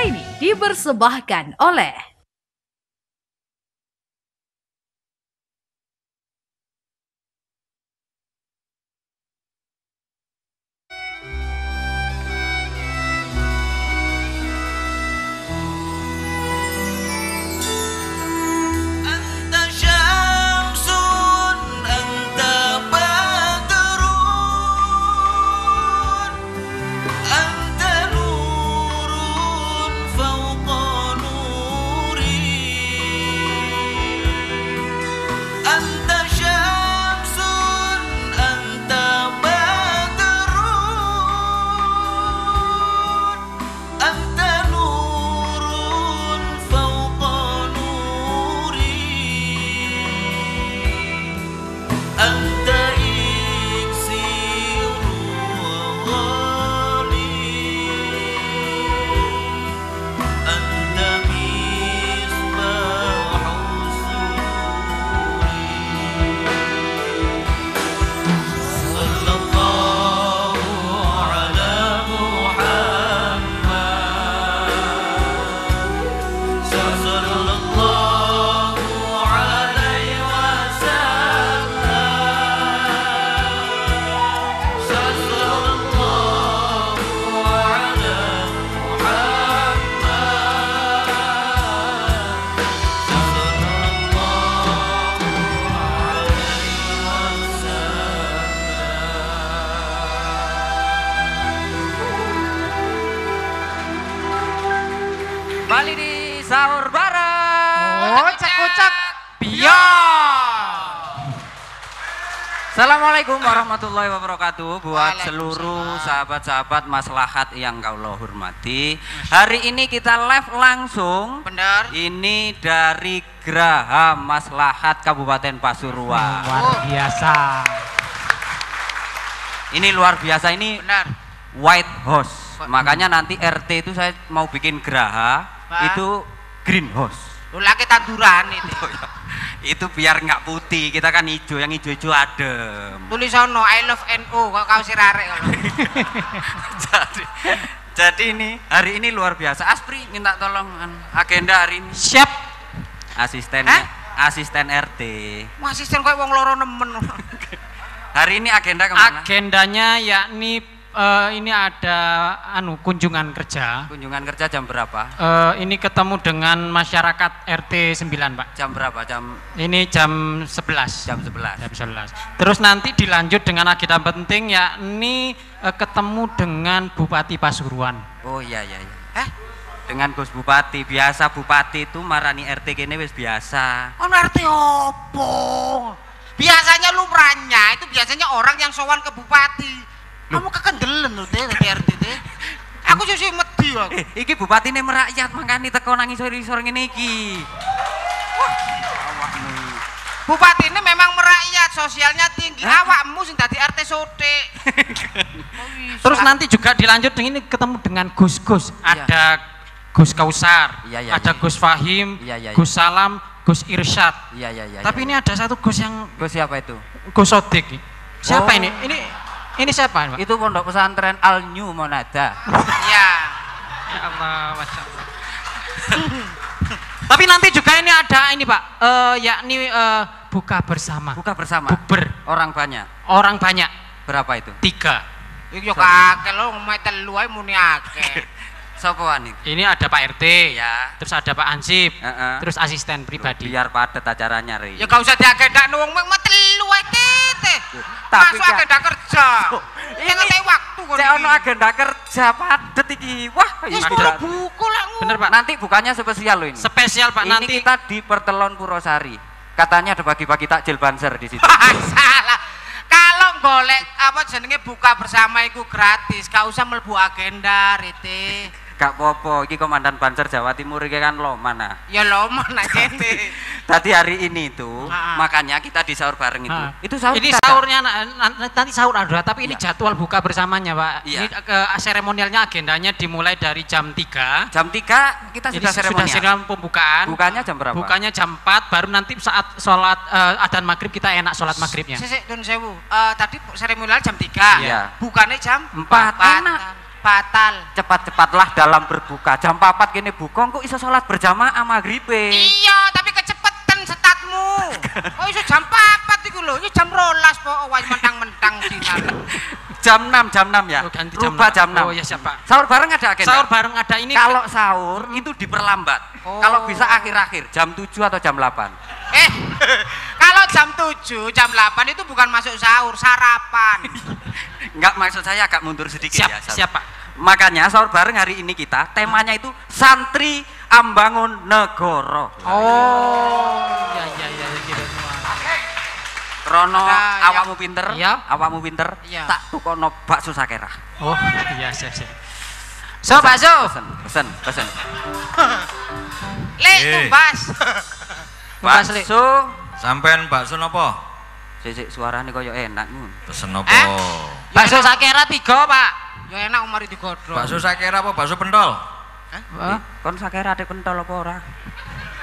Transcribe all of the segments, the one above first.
ini dipersembahkan oleh kembali di sahur bareng. Kocak-kocak biar. Assalamualaikum warahmatullahi wabarakatuh. Buat seluruh sahabat-sahabat maslahat yang Allah hormati, hari ini kita live langsung. Benar. Ini dari Geraha Maslahat Kabupaten Pasuruan. Luar biasa. Ini luar biasa, ini Benar. White House. Makanya nanti RT itu saya mau bikin geraha, itu greenhouse. Lu lagi tanduran itu. Itu biar nggak putih, kita kan hijau, yang hijau-hijau adem. Tulisono I love NU kok kau sirarek kalau. jadi ini hari ini luar biasa. Aspri minta tolong agenda hari ini. Siap. Asistennya, asisten RT. Asisten kok wong loro nemen. Hari ini agenda kemana? Agendanya yakni ini ada kunjungan kerja. Kunjungan kerja jam berapa? Ini ketemu dengan masyarakat RT 9, Pak. Jam berapa? Ini jam 11. Jam 11. Jam 11. Terus nanti dilanjut dengan agenda penting yakni ketemu dengan Bupati Pasuruan. Oh iya. Dengan Gus Bupati. Biasa Bupati itu marani RT kene wis biasa. Ono RT opo? Biasanya lumrahnya itu biasanya orang yang sowan ke bupati. Kamu kekendelen lho teh RT teh. Aku sih medhi aku. Iki bupatine merakyat mangkane teko nang isor-isor ngene iki. Wah, awakmu. Bupati ini memang merakyat, sosialnya tinggi. Awakmu sing dadi RT sote. Terus nanti juga dilanjut dengan ini ketemu dengan Gus-Gus. Ada Gus Kausar, ada Gus Fahim, Gus Salam, Gus Irsyad. Iya. Tapi ini ada satu Gus yang Gus siapa itu? Gus Sodik. Siapa ini? Ini siapa, Pak? Itu pondok pesantren Al New Monada. Iya. Ya Allah, Masya Allah. Tapi nanti juga ini ada ini, Pak, yakni buka bersama. Buka bersama. Bukber. Orang banyak. Orang banyak. Berapa itu? 3. Iki yo kakek lho ngomong telu ae muni akeh. Sopoan itu? Ini ada Pak RT, ya. Terus ada Pak Ansip, terus asisten pribadi. Biar padat acaranya, Ri. Ya gak usah diagendakno wong mek telu ae tete. Tapi masuk agenda kerja. Ini teh waktu kok. Cek ono agenda kerja padet iki. Wah, wis buku lah. Bener, Pak. Nanti bukannya spesial loh ini. Spesial, Pak. Ini Nanti kita di Pertelon Purwosari. Katanya ada bagi-bagi takjil banser di situ. Salah. Kalau golek apa jenenge buka bersama itu gratis, gak usah mlebu agenda rete. Gak popo, iki komandan Banser Jawa Timur iki kan loman nah. Ya loman nah kene. Tadi hari ini tuh, makanya kita di sahur bareng itu. Itu sahur. Ini sahurnya nanti sahur ada, tapi ini jadwal buka bersamanya, Pak. Iya. Ini seremonialnya agendanya dimulai dari jam 3. Jam 3 kita sudah seremonial. Sudah pembukaan. Bukanya jam berapa? Bukanya jam 4, baru nanti saat sholat adzan maghrib kita enak sholat maghribnya. Sik, Dun Sewu. Tadi seremonial jam 3. Iya. Bukannya jam 4. Enak. batal. Cepat-cepatlah dalam berbuka. Jam 4 kene buka kok iso salat berjamaah maghribe. Iya, tapi kecepetan setatmu. Oh iso jam 4 iku lho, ini jam 12 kok wis mentang-mentang sinar. Jam 6 ya. Oh, ganti Rubah jam 6. Oh ya siap Pak. Sahur bareng ada agenda? Sahur bareng ada ini. Kalau sahur itu diperlambat. Oh. Kalau bisa akhir-akhir, jam 7 atau jam 8. Kalau jam 7, jam 8 itu bukan masuk sahur, sarapan. Enggak, maksud saya agak mundur sedikit Siap, ya. siap Pak. Makanya sahur bareng hari ini kita temanya itu santri ambangun negara. Oh, ya gitu. Rono Nah, awakmu pinter, Iya. awakmu pinter, Iya. tak tukono bakso sakera. Oh, iya siap. So, bakso. Pesen. Lek tumbas. Tumbas, Lek. Bakso. Sampean bakso napa? Sik suarane koyo enak ngono. Pesen napa? Bakso sakera 3, Pak. Ya enak umari digodhog. Bakso sakera apa bakso pentol? Hah? Kon sakera ade pentol apa ora?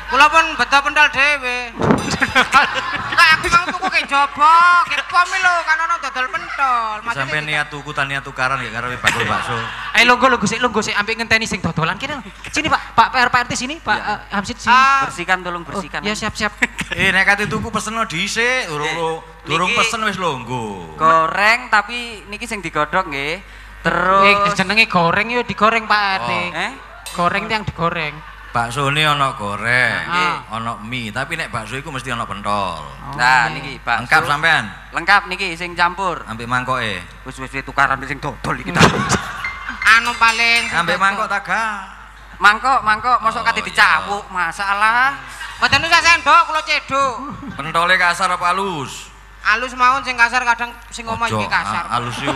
Kula pun beto pentol dhewe. Enggak aku mau tuku ke jaba, ke pom lho kan ono dodol pentol. Sampean niat tuku tan niat tukaran ya karo bakul bakso. Ayo longgo sik ambek ngenteni sing dodolan kene. Sini Pak RT sini, Pak Hamsid sini. Bersihkan tolong bersihkan. Ya siap. Nek kate tuku peseno dhisik, durung pesen wis longgo. Goreng tapi niki sing digodhog nggih. Terus Jenenge goreng yo digoreng Pak RT. eh Goreng yang digoreng. Bakso ini ana goreng, Ah. ana mie, tapi nek bakso iku mesti ana pentol. nah niki bakso. Lengkap sampean, Lengkap niki sing campur. ambek mangkoke. Wis tukaran sing dodol iki. Anu paling Ambek mangkok taga. Mangkok mosok kate iya. dicapuk, masalah. Mboten usah sendok kula cedhuk. Pentole kasar apa halus? Alus mawon sing kasar kadang sing omah iki kasar. Halus yo.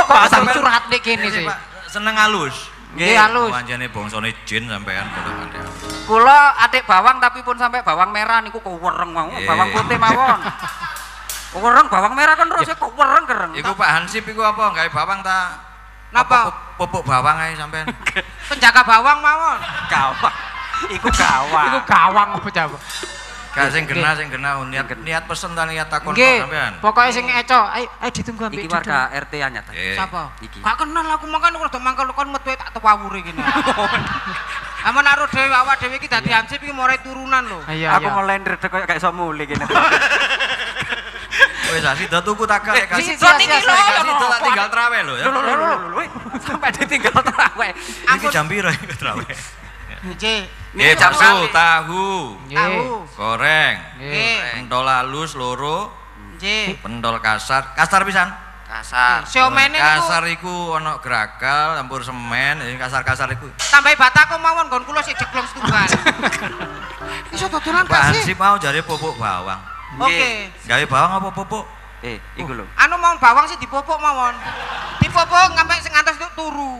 Kok sampe curhat nek kene sih. Pak, seneng halus. Nggih halus. Panjane bangsane jin sampean kandhane. Kula atik bawang tapi pun sampai bawang merah niku kuwereng mau, Iya. bawang putih mawon. Kuwereng bawang merah kan terus kuwereng kereng. Iku Pak Hansip iku apa gawe bawang ta? Napa? Pupuk bawang ae sampean. Penjaga bawang mawon. Gawang. Iku gawang. Iku gawang apa coba? Gak sing genah niat pesen ta niat takon kok Nggih. sampean. Pokoke sing eco, ayo ditunggu ambek Iki warga RT anyar. Eh, Sapa? Iki. Gak kenal aku makan rada mangkel kon metu tak tewawure kene. Amun karo dhewe awak dhewe iki dadi hansip iki morai turunan lho. Iya. Aku mulai ndredeg koyo gak iso mulih kene. Wis sida tuku taga lek Sisi, kasih. sisi, sisi, Sida tak tinggal trawe lho ya. Sampai ditinggal trawe. Iki jam piro iki trawe? Nggih. Nggih bakso, tahu, Tahu. goreng, Nggih. pentol halus loro, Nggih. pentol kasar, kasar pisan. Kasar. Siomene niku Kasar iku ana gragal campur semen, kasar-kasar iku. tambahi batako mawon nggon kula sik jeglong setunggal. Iso dodolan Pak kasih. Hansip mau jare pupuk bawang. Oke. Gawe bawang apa pupuk? Iku lho. Anu mau bawang sih dipupuk mawon. Dipupuk sampai sing ngantos turu.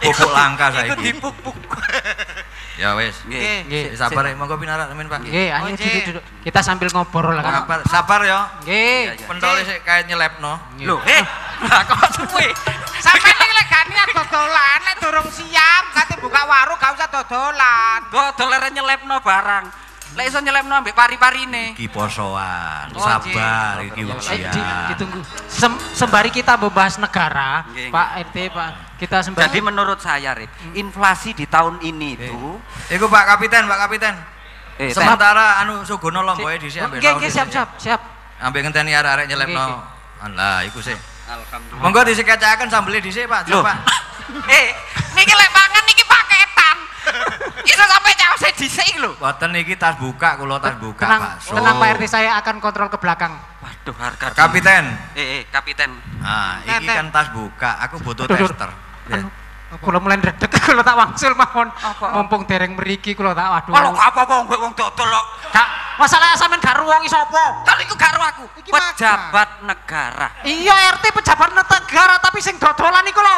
Pupuk langka Iku saiki. dipupuk. Ya wis. Nggih. Nggih. Sabar ya, monggo pinarak temen Pak. Nggih, ayo Oh, Cik. duduk. Kita sambil ngobrol lah kan. Sabar ya. Nggih. Pentole sik kae nyelepno. Lho, lah kok suwe? Sampai ning lek gak niat dodolan, nek durung siap, kate buka warung gak usah dodolan. Dodol nyelepno barang. Lek iso nyelepno ambek pari-parine. Iki posoan. Oh, Sabar iki Ayo ujian. ditunggu. Sembari kita membahas negara, Nggih, Pak RT, Pak, kita sembari. Jadi menurut saya, Rip, inflasi di tahun ini itu Iku Pak Kapiten, Pak Kapiten. eh Sementara anu Sugono lomboe dhisik ambek. Nggih, nggih, siap. Ambek ngenteni arek-arek nyelepno. Nggih, Lah iku sih. alhamdulillah. Monggo disekacaken sambele dhisik Pak. Loh. Pak. Niki lek mangan niki paketan. Iso sampai caose dhisik lho. Boten iki tas buka, kula tas buka bakso. Tenang Pak RT, saya akan kontrol ke belakang. Waduh, harga Kapiten. kapiten. Nah, iki kan tas buka, aku butuh Aduh, tester. Anu, kula mulai ndredeg, kula tak wangsul mawon. Apa? Mumpung dereng mriki kula tak waduh. Kalau apa-apa wong dodol kok. Kak, masalah sampean gak ruwongi sapa? Kan iku karo aku, Iki pejabat negara. Iya RT pejabat negara tapi sing dodolan iku lho.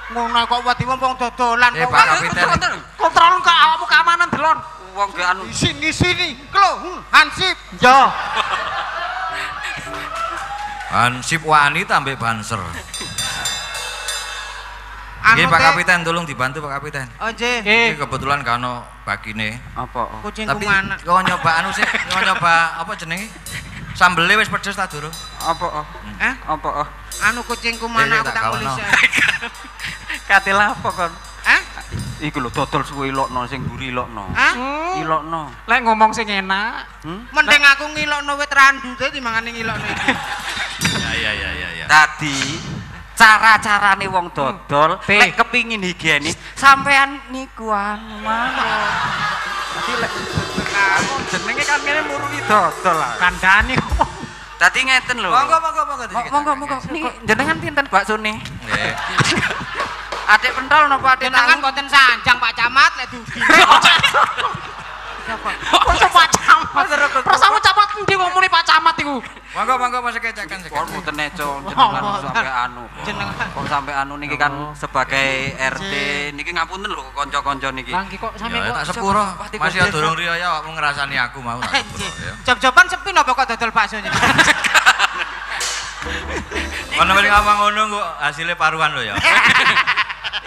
Ngono kok wedi wong dodolan kok. Pak Kapiten. Kontrol ke awakmu keamanan delon. Wong ge anu Sini. Klo, hansip. Yo. Hansip wanita ambek banser. Anu Nggih Pak teh. Kapiten, tolong dibantu Pak Kapiten. Oh, nggih. Iki kebetulan kano bagine. apa? Kucing Tapi kumanak. kok nyoba anu sih, kok nyoba apa jenenge? Sambele wis pedes ta durung? Apa? Apa? Anu kucingku mana aku tak tulis. Kate lapo kon? Hah? Iku lho dodol suwe ilokno sing mburi ilokno. Hah? Ilokno. Lek ngomong sing enak. Mending aku ngilokno wit randute timbangane ngilokno iki. Ya. Tadi cara-carane wong dodol lek kepingin higienis sampean niku anu mawon. Dadi lek jenenge kan ngene murui dodol lah. Kandhane. Dadi ngeten lho. Monggo. Monggo. Niki jenengan pinten baksone? Nggih. Adik pentol napa adik Jenengan tangan? boten sanjang Pak Camat lek dugi. Kok Pak Camat? Prasamu camat endi wong muni Pak Camat iku? Monggo Mas kecekan. Kok mboten neco jenengan sampai anu. Kok sampai anu niki kan sebagai RT niki ngapunten lho kanca-kanca niki. Lah kok sampe Ya kok tak sepuro. Masih ya durung riyo ya awakmu ngrasani aku mau tak sepuro ya. Job-joban sepi napa kok dodol bakso niku? Ono mrene ngomong ngono kok hasilnya paruan lho ya.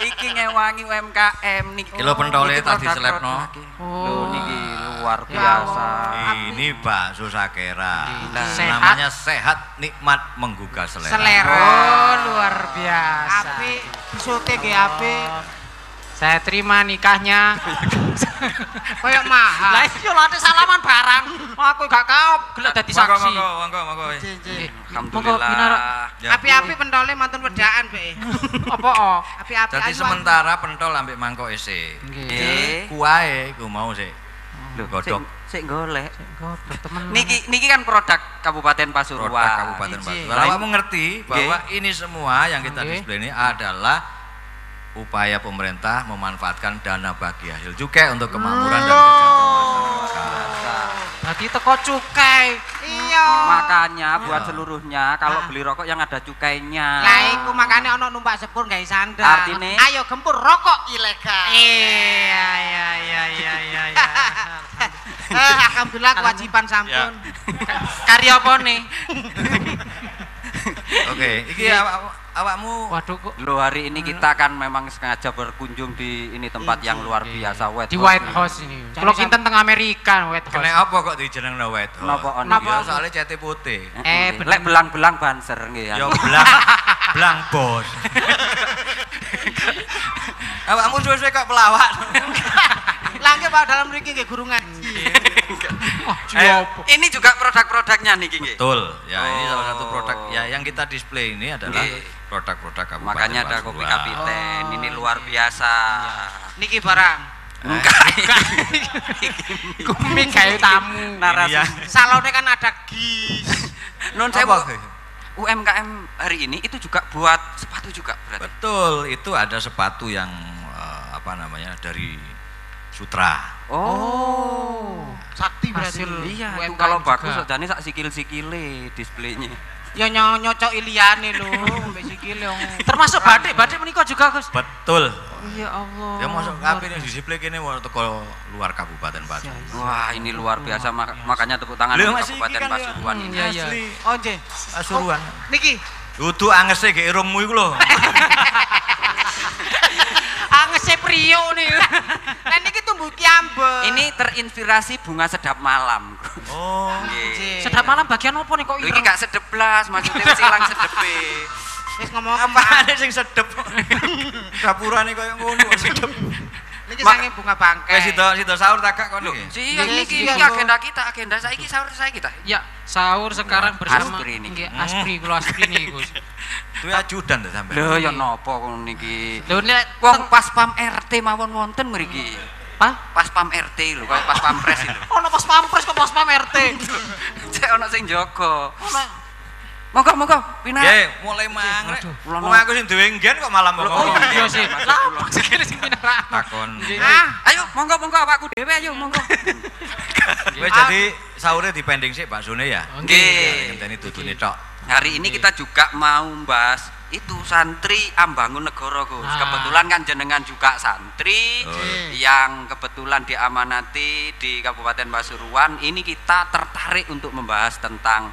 Iki ngewangi UMKM niki. Kilo pentole tak diselepno. Lho niki luar biasa. Ini bakso sakera. Sehat. Namanya sehat, nikmat, menggugah selera. Selera. Oh, luar biasa. Apik, bisote nggih apik. Saya terima nikahnya. Kayak mahal. Lah iya lho salaman barang. Aku gak kaop gelek dadi saksi. Monggo. Alhamdulillah. Api-api pentole mantun wedaan, Pak. Apa? Api-api. Jadi sementara pentol ambek mangkok isih. Nggih. Kuwae ku mau sih. Lho Godhog. sik golek. Godhog temen. Niki kan produk Kabupaten Pasuruan. Produk Kabupaten Pasuruan. Awakmu ngerti bahwa ini semua yang kita display ini adalah upaya pemerintah memanfaatkan dana bagi hasil cukai untuk kemakmuran dan kesejahteraan masyarakat. Berarti teko cukai. Iya. Makanya buat seluruhnya kalau beli rokok yang ada cukainya. Lah iku makane ana numpak sepur gawe sandal. Artine? Ayo gempur rokok ilegal. Iya. Alhamdulillah kewajiban sampun. Karya apa nih? Oke, iki awakmu Waduh kok Lo hari ini kita kan memang sengaja berkunjung di ini tempat yang luar biasa di White House ini. Kalau kita teng Amerika White House. kena apa kok dijenengno White House? Napa on Ya soalnya cete putih. lek belang-belang banser nggih Ya ya. belang bos. Awakmu suwe-suwe kok pelawak. Langke Pak dalam mriki nggih guru ngaji. Ini juga produk-produknya niki nggih. Betul. Ya ini salah satu produk ya yang kita display ini adalah Nggih. produk-produk Kabupaten Makanya ada kopi Pasuruan. kapiten. Ini luar biasa. Niki barang. Kumi kayak tamu. Narasi. Ini ya. Salone kan ada gis. Non Apa? saya UMKM hari ini itu juga buat sepatu juga berarti. Betul, itu ada sepatu yang apa namanya dari Sutra. Oh. Sakti berarti. Hasil. Iya, itu UMKM kalau juga. bagus jane sak sikil-sikile displaynya. Ya nyocok liyane lho, mbek sikile wong. Termasuk batik menika juga Gus. Betul. Ya Allah. Ya masuk kabeh yang display kene mau teko luar Kabupaten Pasuruan. Wah, ini luar biasa makanya tepuk tangan Lho, untuk masih iki Kabupaten kan ya. Pasuruan ini. Iya, iya. Asli Oh nggih. Pasuruan. Niki Dudu angese ge irungmu iku lho. Angese priyo nih. Lah niki tumbuh kiambel. Ini terinspirasi bunga sedap malam. Oh. Nggih. Sedap malam bagian apa nih kok Lho, iki gak sedep blas, maksudnya wis ilang sedepe. Wis ngomong Apane sing sedep? Dapurane koyo ngono kok sedep. niki sange bunga bangkai. Wis sida sahur tak gak kono iki. Iya, niki iya, agenda kita, agenda saiki sahur saya kita. Ya, sahur sekarang bersama Aspri ini. Nggih, Aspri kula Aspri nih Gus. Kuwi ajudan to sampean. Lho ya napa kok niki. Lho nek Wong pas pam RT mawon wonten mriki. Pak, Pas pam RT lho, kaya pas pampres itu. ono pas pampres kok pas pam RT. Cek ono sing jaga. Monggo, pinah. Ya, mulai mangrek. Waduh. Wong aku sing duwe nggen kok malam Oh, ngomong. Iya sih. Lah, sikile sing pinara. Takon. Ayo, monggo awakku dhewe ayo monggo. Wis jadi sahurnya dipending sik baksone ya. Nggih. Ngenteni dudune tok. Hari ini kita juga mau membahas itu santri Ambangun Negara Gus. Ah. Kebetulan kan jenengan juga santri yang kebetulan diamanati di Kabupaten Pasuruan. Ini kita tertarik untuk membahas tentang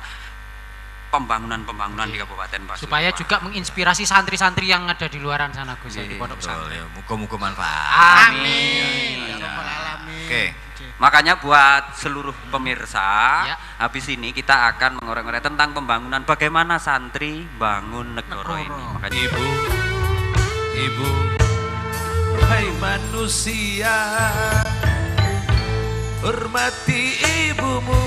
pembangunan di Kabupaten Pasuruan. Supaya juga menginspirasi santri-santri yang ada di luaran sana Gus ya, di pondok Betul pesantren. ya. Muga-muga manfaat. Amin. Ya rabbal alamin. Oke. Makanya buat seluruh pemirsa, Ya. habis ini kita akan mengorek-ngorek tentang pembangunan bagaimana santri bangun negara ini. Makanya Ibu, hai manusia, hormati ibumu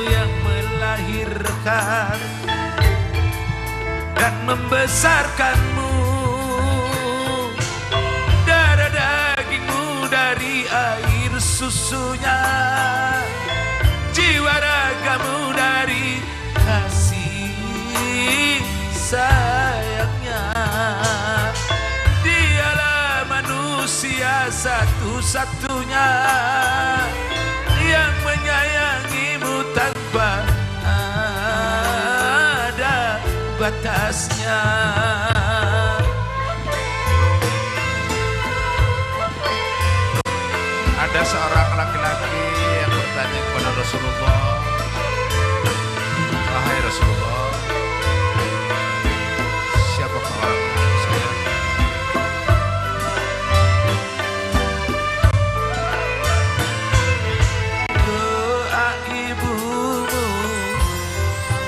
yang melahirkan dan membesarkanmu. Darah dagingmu dari air susunya, jiwa ragamu dari kasih sayangnya. Dialah manusia satu-satunya yang menyayangimu tanpa ada batasnya. Ada seorang laki-laki yang bertanya kepada Rasulullah, wahai Rasulullah, siapakah orang saya? Doa ibumu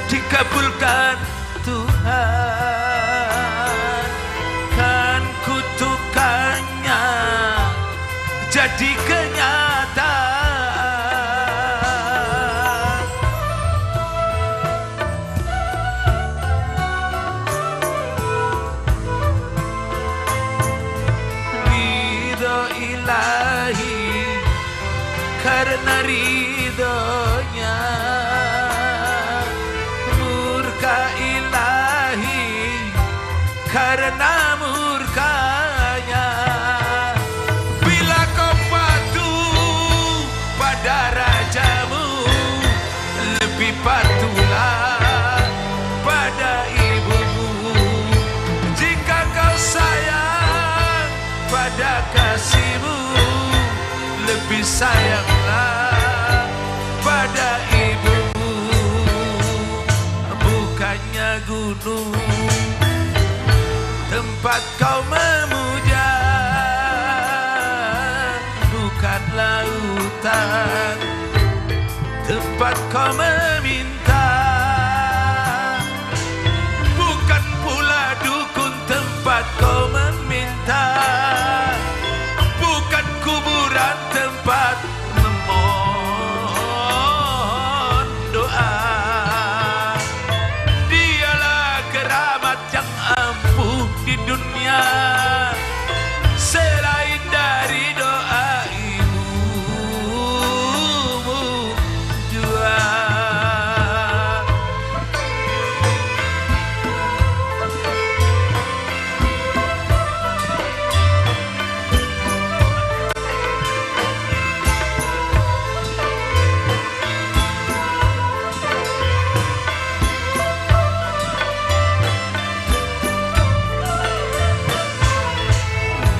dikabulkan Tuhan, kan kutukannya jadi kenyataan. Ridho ilahi karena ridhonya, murka ilahi karena murkanya. Bila kau patuh pada rajamu, lebih patuhlah pada ibumu. Jika kau sayang pada kasihmu, lebih sayanglah pada ibumu. Bukannya gunung tempat kau memuja, bukan lautan tempat kau meminta, bukan pula dukun tempat kau meminta, bukan kuburan tempat memohon doa. Dialah keramat yang ampuh di dunia, selain dari doa ibumu jua.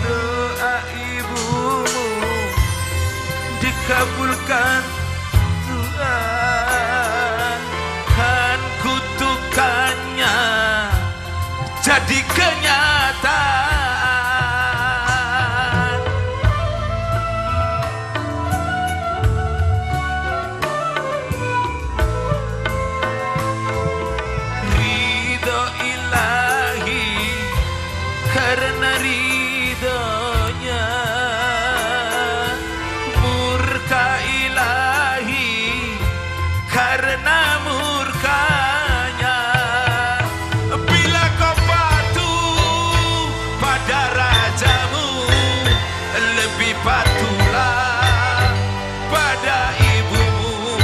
Doa ibumu dikabulkan Tuhan, kan kutukannya jadi kenyataan. Ridho ilahi karena ridhonya, murka ilahi karena murkanya. Bila kau patuh pada rajamu, lebih patuhlah pada ibumu.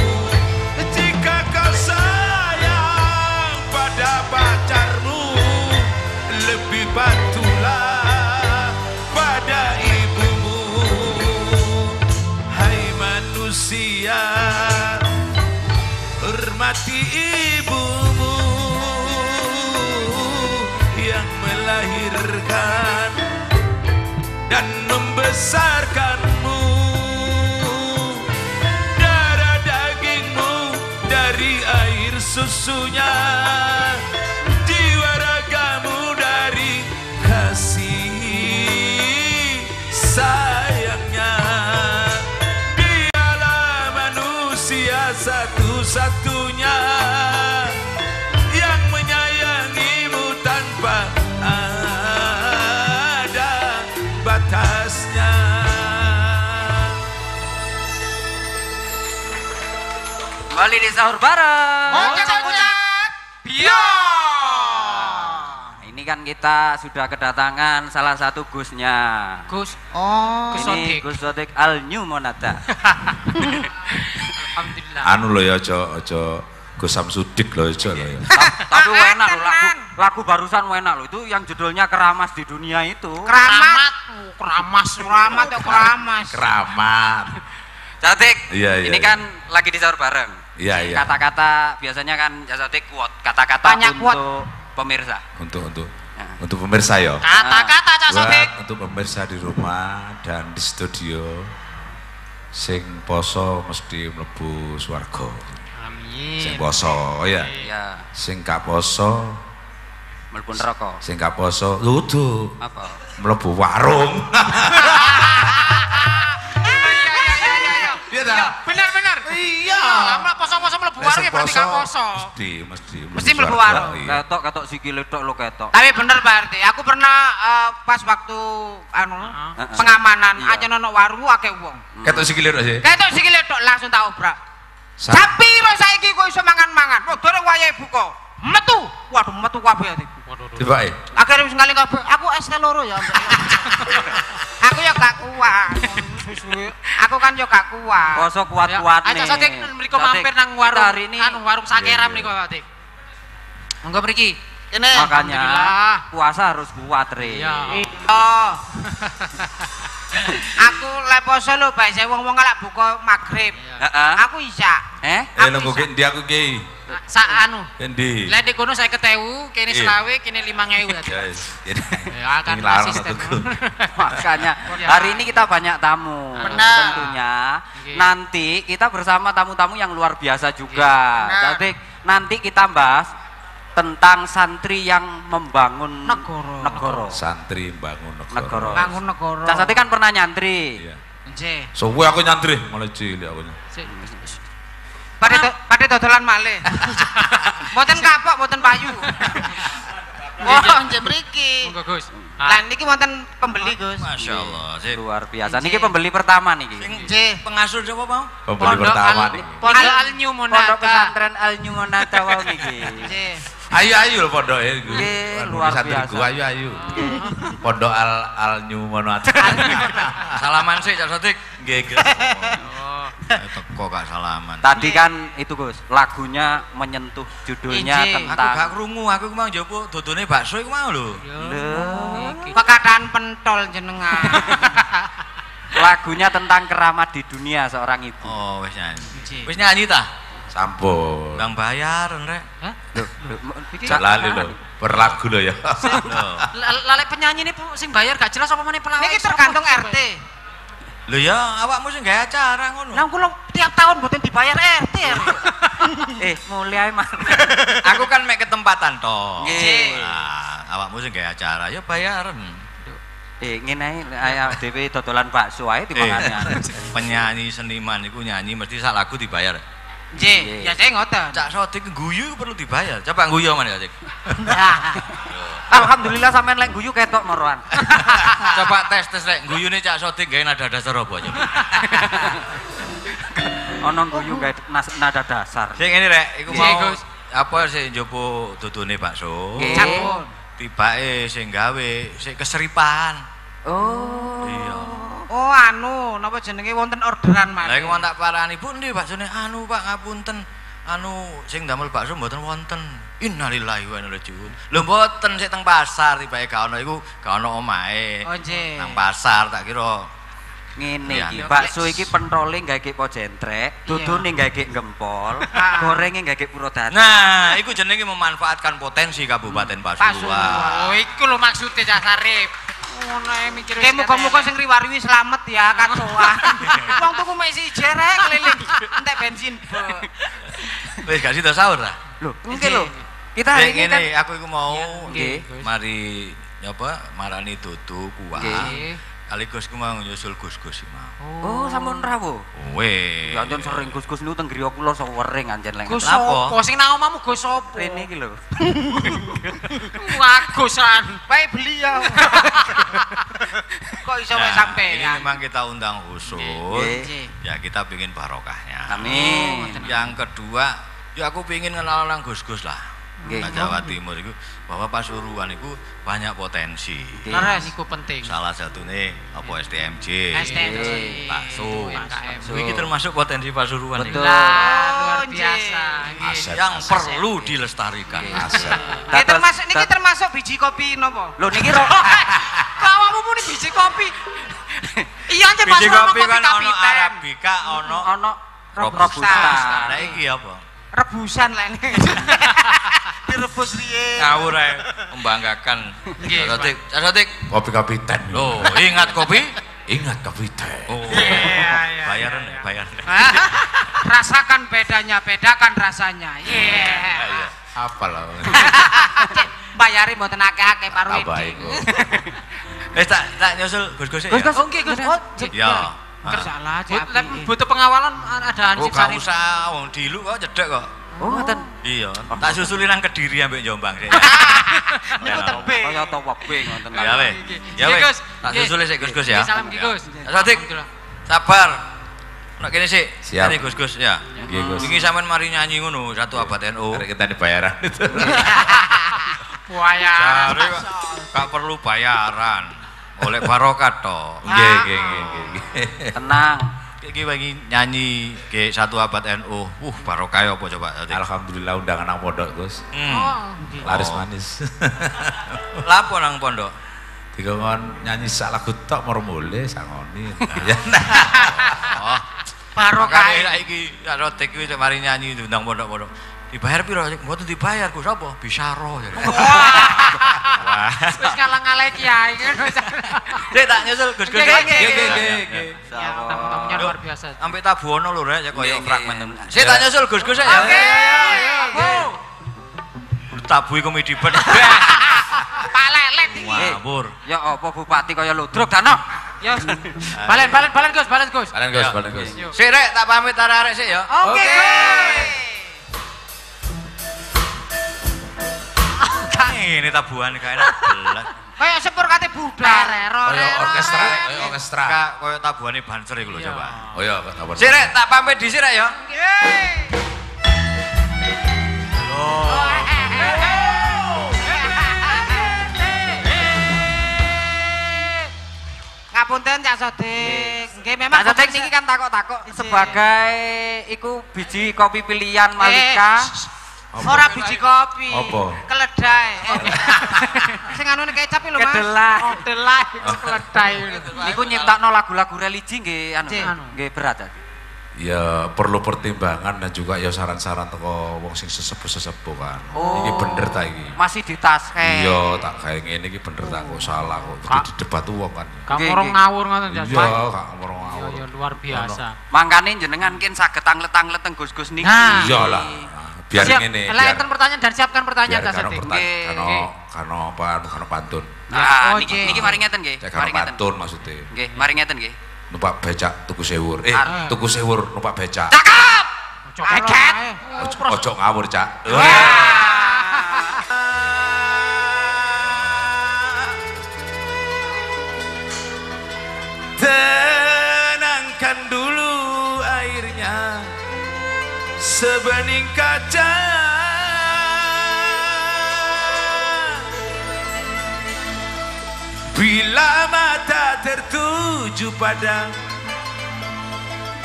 Jika kau sayang pada pacarmu, lebih patuhlah pada ibumu. Hai manusia, hormati ibumu yang melahirkan dan membesarkanmu. Darah dagingmu dari air susunya, jiwa ragamu dari kasih sayang. Kembali di sahur bareng. Biar. Ini kan kita sudah kedatangan salah satu Gusnya. Gus. Oh. Ini Gus Sodik Al New Monata. Alhamdulillah. Anu lho ya aja Gus Samsudik lho aja lho ya. Tapi enak loh lagu barusan enak loh. Itu yang judulnya Keramas di Dunia itu. Keramat. Keramat. Keramat. Sodik. Iya. Ini kan lagi di sahur bareng. Iya. Kata-kata biasanya kan Sodik quote kata-kata Banyak untuk pemirsa. Untuk pemirsa ya. Kata-kata Cak Sodik. Untuk pemirsa di rumah dan di studio sing poso mesti mlebu swarga. Sing Amin. poso ya. Iya. Sing gak poso Mlebu neraka. sing gak poso kudu Apa? mlebu warung. Iya dah. Benar. Iya. Lama poso-poso mlebu warung ya berarti gak poso. Mesti mlebu warung. Iya. Ketok sikile tok lo ketok. Tapi bener Pak RT, aku pernah pas waktu pengamanan Iya. aja nono warung akeh wong. Ketok sikile tok sih. Ketok sikile tok langsung tak obrak. Sa- Sapi lo saiki kok iso mangan-mangan. Wah, dore wayahe buka. Metu. Waduh, metu kabeh ati. Tiba Akhirnya wis ngali kabeh. Aku es loro ya. Aku ya gak kuat. Aku kan yo gak kuat. Poso kuat-kuat nih. Aja Sodik mriko mampir nang warung. Hari ini Anu warung Sakera Iya. mriko Sodik. Monggo mriki. Kene. makanya Alhamdulillah. puasa harus kuat, Re. Iya. Oh. Aku le poso lho, bae wong-wong lak buka magrib. Heeh. Aku isya. nunggu ndi aku ki. Sak anu. Endi? Lah di kono 50.000, kene Iya. selawe, kene 5.000 tadi. Guys. Ya akan Ini larang asisten. satuku. Makanya Iya. hari ini kita banyak tamu. Benar. Tentunya Oke. nanti kita bersama tamu-tamu yang luar biasa juga. Benar. Jadi nanti kita bahas tentang santri yang membangun Negara. Santri bangun Negara. Bangun negara. Cak Sati kan pernah nyantri. Iya. Nggih. Suwe aku nyantri mulai cilik aku. Pada dodolan malih. Mboten kapok, mboten payu. Wah, nggih mriki. Monggo Gus. Lah niki wonten pembeli, Gus. Masya Allah. Sip. Luar biasa. Niki pembeli pertama nih. Nggih. Pengasuh siapa mau? Pembeli pertama nih. Pondok Al New Pondok Monata. pesantren Al New Monata wau niki. Nggih. Ayu lho pondok iku. Nggih, luar biasa. Ayu. Pondok al New Monata. Salaman sih Cak Sodik. Nggih. Teko gak salaman. Tadi kan itu Gus, lagunya menyentuh judulnya Injil. Aku gak tentang krungu, aku mau njopo dodone bakso iku mau lho. Pekataan pentol jenengan. lagunya tentang keramat di dunia seorang ibu. Oh, wis nyanyi. Nggih. Wis nyanyi ta? Sampun. Bang bayar rek. Lali lho. Berlagu lho ya. Loh. Lalek penyanyi ini sing bayar gak jelas apa meneh pelawak. Niki tergantung RT. Lho ya, awakmu sing gawe acara ngono. Lah kula tiap tahun mboten dibayar RT. Mulai mah. Aku kan mek ketempatan toh. Nggih. Nah, awakmu sing gawe acara ya bayaran. Ngene ae dhewe dodolan bakso ae timbangannya. Penyanyi seniman iku nyanyi mesti sak lagu dibayar. Nggih, ya saya ngoten. Cak Sodik guyu perlu dibayar. Coba guyu mana Cak? Alhamdulillah sampean lek guyu ketok moroan. Coba tes rek guyune Cak Sodik gawe nada dasar apa coba. Ono guyu gawe nada dasar. Sing ngene rek, iku Nggih, mau Gus. apa sing njopo dodone bakso. Nggih. Sampun. Tibake sing gawe sing keseripan. Oh. Iya. Oh anu, napa jenenge wonten orderan Lah malih. iku tak parani, "Bu, ndi baksone?" "Anu, Pak, ngapunten. Anu sing damel bakso mboten wonten." Innalillahi wa inna ilaihi raji'un. Lho mboten sik teng pasar tibake gak ono iku, gak ono omahe. Oh nggih. Nang pasar tak kira. Ngene Iya. iki, bakso iki pentole gawe po jentrek, dudune gawe gempol, gorenge gawe puro dadi. Nah, iku jenenge memanfaatkan potensi Kabupaten Pasuruan. Oh, iku lho maksude Cak Sarip. Ngono ae mikir. Oke, muga-muga sing riwariwi slamet ya katoan. Wong tuku mek si jerek keliling entek bensin. Wis gak sida sahur ta? Lho, mungkin lho. Kita hari ini kan Ngene, aku iku mau Nggih. mari apa marani dudu kuah. Nggih. Kaligus ku mau nyusul Gus-gus iki mau. Oh, sampun rawuh. Weh. Ya anjen sering Gus-Gus niku teng griya kula sewering anjen lek. Gus Lapo? opo? Sing nang omamu Gus opo? Rene iki lho. Wagusan. Bae beli ya. Kok kok iso sampai. Ini memang kita undang khusus. Ya kita pingin barokahnya. Amin. Yang kedua, ya aku pingin kenal orang Gus-Gus lah. Nah, Jawa Timur itu bahwa Pasuruan itu banyak potensi. Leres iku penting. Salah satunya apa STMJ, bakso. UMKM. Ini termasuk potensi Pasuruan. Betul. Luar biasa. Yang perlu dilestarikan. Ini termasuk biji kopi nopo? Lho niki ro. Kawamu muni biji kopi. Iya aja Mas Biji kopi kan ono kapiten. Arabica, ono Robusta. Lah iki apa? Rebusan lah ini. Direbus riye. Ngawur ae membanggakan. Sotik. Kopi kapiten. Loh, ingat kopi? Ingat kapiten. Oh. Iya. Bayaran. Rasakan bedanya, bedakan rasanya. Iya. Apa lah? Bayari mboten akeh-akeh Pak Rudi. Apa iku? Tak nyusul Gus-Gus ya. Gus, oke Gus. Ya. Kersalah Butuh pengawalan ada Oh, ansip gak sari. usah, wong dilu kok cedek kok. Oh, ngoten. Iya, tak susuli nang Kediri ambek Jombang sih. Niku tebih. Kaya to webe ngoten. Ya weh. Ya weh. Tak susuli sik Gus-Gus ya. Salam Ki Gus. Sotik. Sabar. Nek kene sik. Siap. Ini Gus-Gus ya. Nggih, Gus. Wingi sampean mari nyanyi ngono, satu abad NU. Arek kita dibayaran itu. Buaya. Jare gak perlu bayaran. Oleh barokah to. Nggih. Tenang. Iki wingi nyanyi ke satu abad NU. Barokah apa coba Sotik? Alhamdulillah undangan nang pondok, Gus. Laris manis. Lapo nang pondok? Dikon nyanyi sak lagu tok murmule sangoni. Oh, Barokah. makanya iki Sotik kuwi mari nyanyi diundang pondok-pondok. Dibayar piro? Mboten dibayar, Gus apa? Bisyaro ya. Wah. Wis ngalang-alai kiai. Sik tak nyusul Gus-Gus. Nggih. Tamu-tamunya luar biasa. Sampai tabuono lho rek ya koyo Nggih, fragmen. nggih. Sik tak nyusul Gus-Gus ya. Oke. Tabu komedi bet. Pak Lelet iki. Ngawur. Ya apa bupati kaya ludruk dano. Ya. Balen Gus. Balen Gus. Sik rek tak pamit arek sik ya. Oke. Ini tabuhan kae enak belas. Kayak sepur kate budal. Kayak orkestra. Kak koyo tabuhane banser iku lho coba. Oh iya, kabar. Sik rek tak pamit dhisik rek ya. Ngapunten Cak Sodik. Nggih memang Pak Sodik niki kan takok-takok sebagai iku biji kopi pilihan Malika. ora biji kopi. Apa? Keledai. Sing anune kecap lho Mas. Kedelai. Kedelai keledai. Niku nyiptakno lagu-lagu religi nggih nggih berat. Ya perlu pertimbangan dan juga ya saran-saran teko wong sing sesepuh-sesepuh kan. Oh. Iki bener ta iki? Masih ditaske. Iya, tak kayak ngene iki bener ta kok salah kok. Kudu didebat wong kan. Gak Nggih, ngorong nggih. ngawur ngoten ya. Iya, gak ngomong ngawur. Ya luar biasa. Mangkane jenengan kin saged tanglet-tanglet teng Gus-Gus niki. Nah. Iyalah. Biar Siap. ngene. Lah enten pertanyaan dan siapkan pertanyaan biar Cak karo Sodik. kano pantun. Nah, Oh, niki mari ngeten nggih. Cek karo Mari ngeten. pantun maksudnya. Nggih, mari ngeten nggih. Numpak becak tuku sewur. Ar- Tuku sewur numpak becak. Cakep. Kaget. Ojo ngawur, Cak. Tenangkan dulu airnya sebening kaca. Bila mata tertuju pada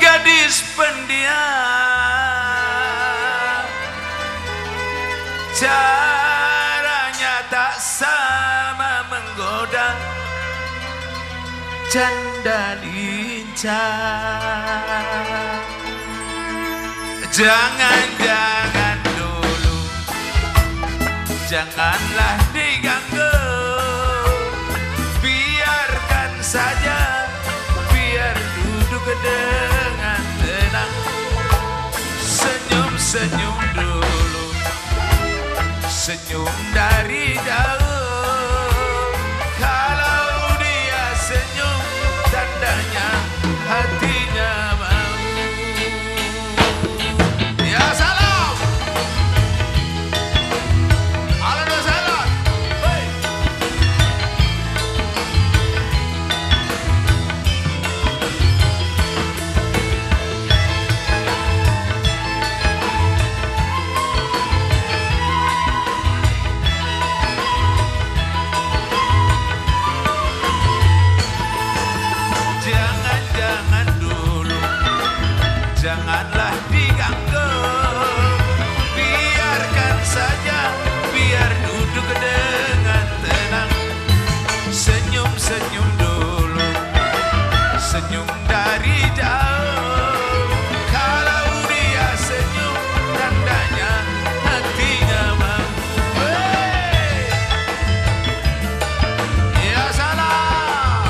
gadis pendiam, caranya tak sama menggoda janda lincah. Jangan-jangan dulu, janganlah diganggu, biarkan saja, biar duduk dengan tenang, senyum-senyum dulu, senyum dari jauh. Kalau dia senyum, tandanya hatinya mau. Ya salam, alhamdulillah salam. Hei. senyum dulu, senyum dari jauh. Kalau dia senyum, tandanya hatinya mau. Ya salah.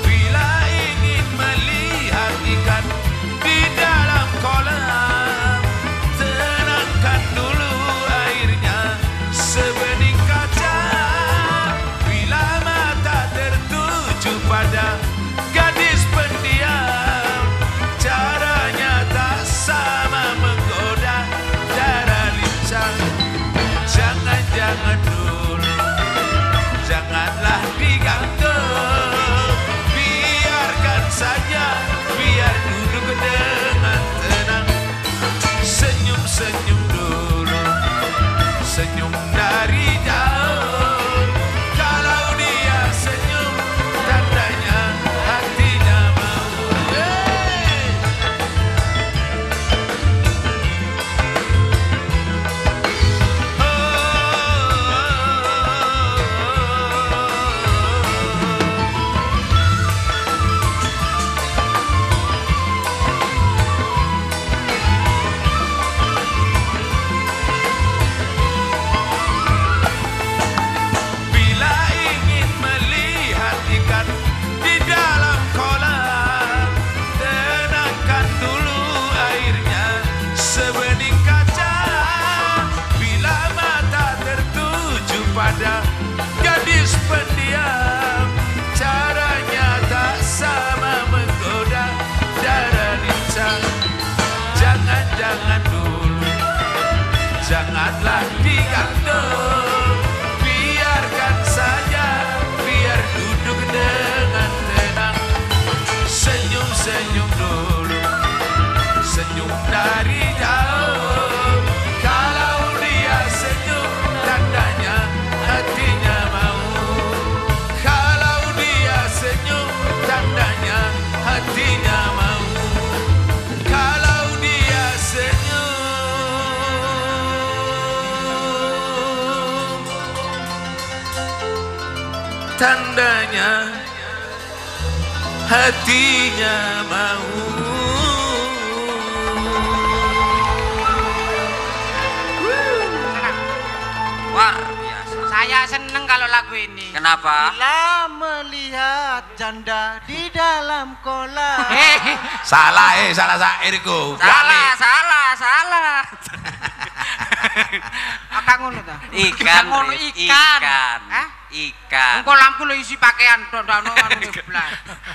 Bila ingin melihat ikan di dalam kolam, tenangkan dulu airnya sebening kaca. Bila mata tertuju pada gadis pendiam, caranya tak sama menggoda darah lincah. Jangan-jangan dulu, janganlah digantung, biarkan saja, biar duduk dengan tenang. Senyum-senyum dulu, senyum dari jauh. Kalau dia senyum, tandanya hatinya mau. Bila ingin melihat ikan di dalam kolam, tenangkan dulu airnya sebening kaca. Bila mata tertuju pada gadis pendiam, caranya tak sama menggoda darah lincah. Jangan-jangan dulu, janganlah digantung, biarkan saja, biar duduk dengan tenang. Senyum-senyum dulu, senyum dari jauh. Kalau dia senyum, tandanya hatinya mau. Kalau dia senyum, tandanya hatinya mau. Kalau dia senyum, tandanya hatinya mau. Luar biasa. Saya seneng kalau lagu ini. Kenapa? Bila melihat janda di dalam kolam. Salah salah sairku. Salah. Apa ngono ta? Ikan, Ngono Rit. ikan. Hah? Ikan. Engko lampu lho isi pakaian tok anu blas.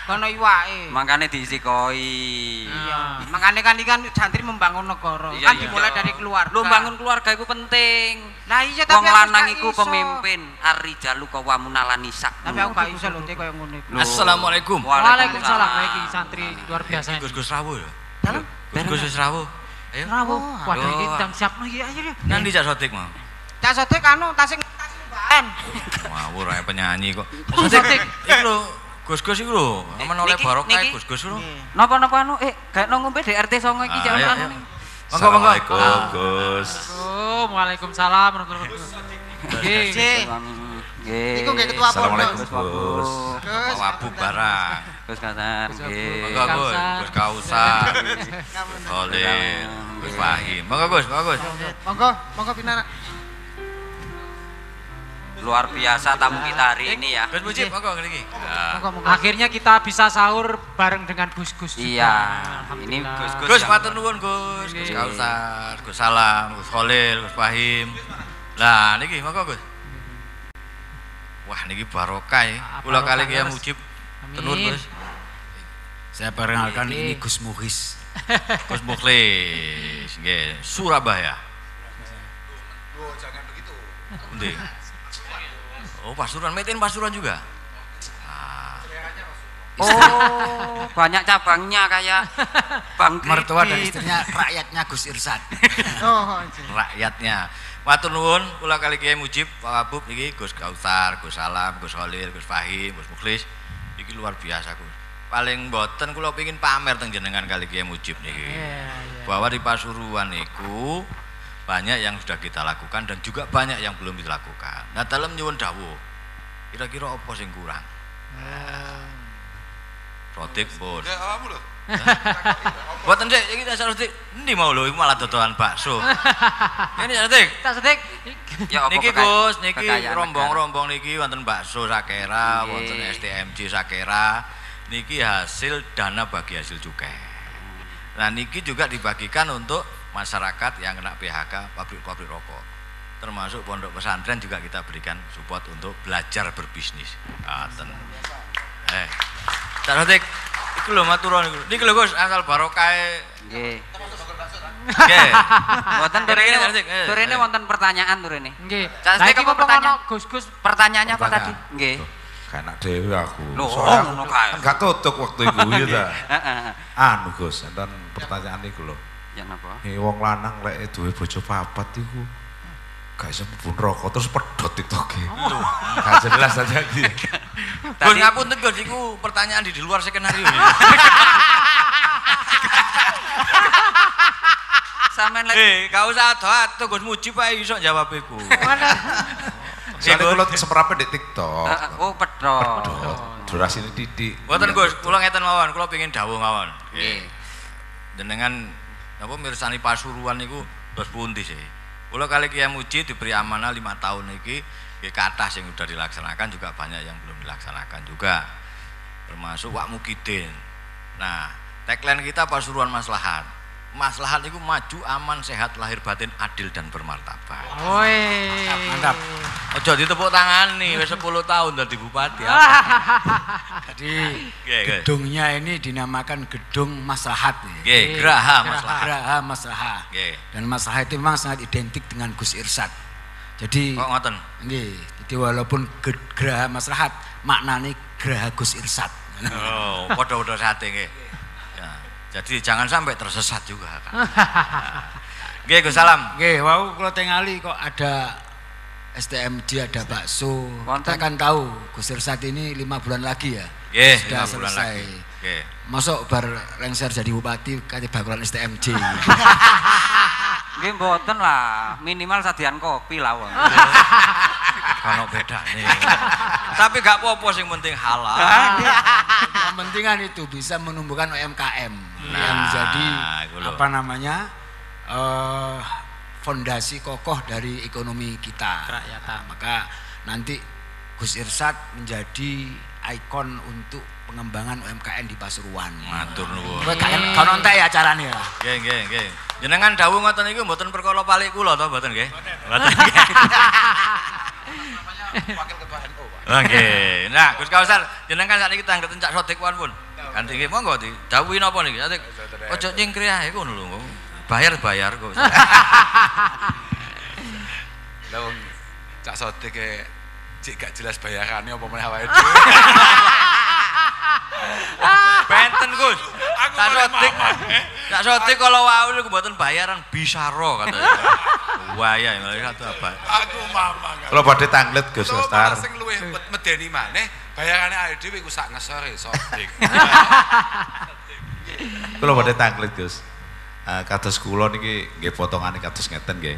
Kono iwake. Makanya diisi koi. Iya. Makanya kan ikan santri membangun negara. Iya, Kan iya. dimulai dari keluarga. Lu bangun keluarga itu penting. Lah iya Wong tapi aku lanang gak iku iso. pemimpin, ar-rijalu qawamun 'alan nisa. Tapi aku gak iso lho teh koyo ngono iku. Assalamualaikum. Waalaikumsalam lagi santri luar biasa. Gus rawuh ya. Dalam Gus rawuh. Ayo. Rawuh, waduh Aduh. iki ndang siapno iki ayo ya. Nanti Cak Sodik mau. Cak Sodik anu tasing bahan. Ngawur ae penyanyi kok. Oh, Sodik. Iku lho, Gus-gus iku lho, aman oleh Niki, barokah niki. Gus-gus lho. Napa-napa anu kayak nang ngombe di RT 9 iki Ah, jangan ayo, anu. ayo. Assalamualaikum Gus. Waalaikumsalam warahmatullahi wabarakatuh. Nggih. Nggih. Iku nggih ketua Assalamualaikum pondok. Gus. Gus. Wabu barang. Gus Kasan. Nggih. Monggo Gus, Gus Kausar. Oleh Gus Fahim. Monggo Gus. Monggo pinarak. Luar biasa tamu kita hari ini ya. Gus Mujib, monggo ngene iki. Monggo. Akhirnya kita bisa sahur bareng dengan Gus-Gus juga. Iya. Ini Alhamdulillah. Gus-Gus. Gus yang- matur nuwun Gus, Gus Kausar, Gus Salam, Gus Khalil, Gus Fahim. Lah niki monggo Gus. Wah niki barokah ya. Kula kali ki Mujib. Tenur Amin. Gus. Saya perkenalkan ini Gus Muhis. Gus Mukhlis, nggih, Surabaya. Jangan begitu. Endi? Oh, Pasuruan, Metin Pasuruan juga. Oh, banyak cabangnya kayak Bang Mertua dan Kredit. istrinya rakyatnya Gus Irsad. Oh, Rakyatnya. Matur nuwun kula kali Kiai Mujib, Pak Wabub niki Gus Kausar, Gus Salam, Gus Khalil, Gus Fahim, Gus Mukhlis. Iki luar biasa Gus. Paling mboten kula pengin pamer teng jenengan kali Kiai Mujib niki. Bahwa di Pasuruan niku banyak yang sudah kita lakukan dan juga banyak yang belum dilakukan. Nah, dalam nyuwun dawuh, kira-kira apa sing kurang? Rotik bos. Ya awakmu lho. Mboten Dik, iki tak rotik. Endi mau lho iku malah dodolan bakso. Ini rotik. Tak sedik. Ya apa Niki Gus, niki kekayaan rombong-rombong niki wonten bakso Sakera, wonten STMJ Sakera. Niki hasil dana bagi hasil cukai. Nah, niki juga dibagikan untuk masyarakat yang kena PHK, pabrik-pabrik rokok. Termasuk pondok pesantren juga kita berikan support untuk belajar berbisnis. Ngaten. Tak rotik. Iku lho maturon iku. Niki lho Gus, asal barokahe. Nggih. Nggih. Wonten turene wonten pertanyaan turene. Nggih. Lah iki apa pertanyaan? Gus-gus. Pertanyaannya apa tadi? Nggih. Kanak dhewe aku. Loh, Soalnya ngono kae. kan gak tutuk waktu iku ya ta. Heeh. Anu Gus, enten pertanyaan iku lho. Ya napa? Wong lanang lek duwe bojo papat iku gak iso mlebu neraka terus pedhot TikTok-e. Gak jelas aja iki. Gus ngapunten Gus iku pertanyaan di luar skenario. Sampeyan lek Gak usah ado-ado Gus Mujib ae iso jawab iku. Soalnya kula seprape di TikTok. oh pedhot. Durasine titik. Mboten Gus, kula ngeten mawon, kula pengin dawuh mawon. Nggih. Jenengan apa mirsani Pasuruan niku terus pundi sih? Kula kali Kiai Mujib diberi amanah 5 tahun iki nggih kathah sing sudah dilaksanakan juga banyak yang belum dilaksanakan juga. Termasuk Wak Mukidin. Nah, tagline kita Pasuruan Maslahat. Maslahat itu maju, aman, sehat, lahir batin, adil dan bermartabat. Woi. Mantap. Ojo ditepuk tangan nih, wis 10 tahun dari bupati. Jadi gedungnya ini dinamakan Gedung Maslahat. Nggih, Graha Maslahat. Graha Maslahat. Dan Maslahat itu memang sangat identik dengan Gus Irsad. Jadi kok ngoten? Nggih, jadi walaupun Graha Maslahat maknane Graha Gus Irsad. Oh, padha-padha sate nggih. Jadi jangan sampai tersesat juga kan. Nggih Gus Salam. Nggih, wau kula tingali kok ada STMJ, ada bakso. Kita kan tahu Gus Irsad ini 5 bulan lagi ya. Nggih, sudah 5 bulan selesai. lagi. Nggih. Masuk bar lengser jadi bupati kate bakalan STMJ. Nggih mboten lah, minimal sadian kopi lah wong. Kalau beda nih. Tapi gak apa-apa sing penting halal. Yang penting kan itu bisa menumbuhkan UMKM yang jadi apa namanya fondasi kokoh dari ekonomi kita. Maka nanti Gus Irsad menjadi ikon untuk pengembangan UMKM di Pasuruan. Matur nuwun. Kowe gak entek ya carane ya. Nggih. Jenengan dawuh ngoten niku mboten perkara palik kula to mboten nggih? Mboten. Wakil Ketua NU, Pak. Nggih. Nah, Gus Kausar, jenengan sakniki tanggeten Cak Sodik pun. Ganti nggih monggo didhawuhi napa niki? Sodik. Ojo nyingkri ae ngono lho. Bayar kok. Lah wong Cak Sodik cik gak jelas bayarannya apa meneh awake dhewe. Benten Gus. Cak Sodik kalau wau niku mboten bayaran bisaro katanya. Waya satu apa? Aku mama kan. Kalau badhe tanglet Gus Star. Sing luwih medeni maneh bayarane awake dhewe iku sak ngesore Sodik. Kalau badhe tanglet Gus. Kados kula niki nggih potongane kados ngeten nggih.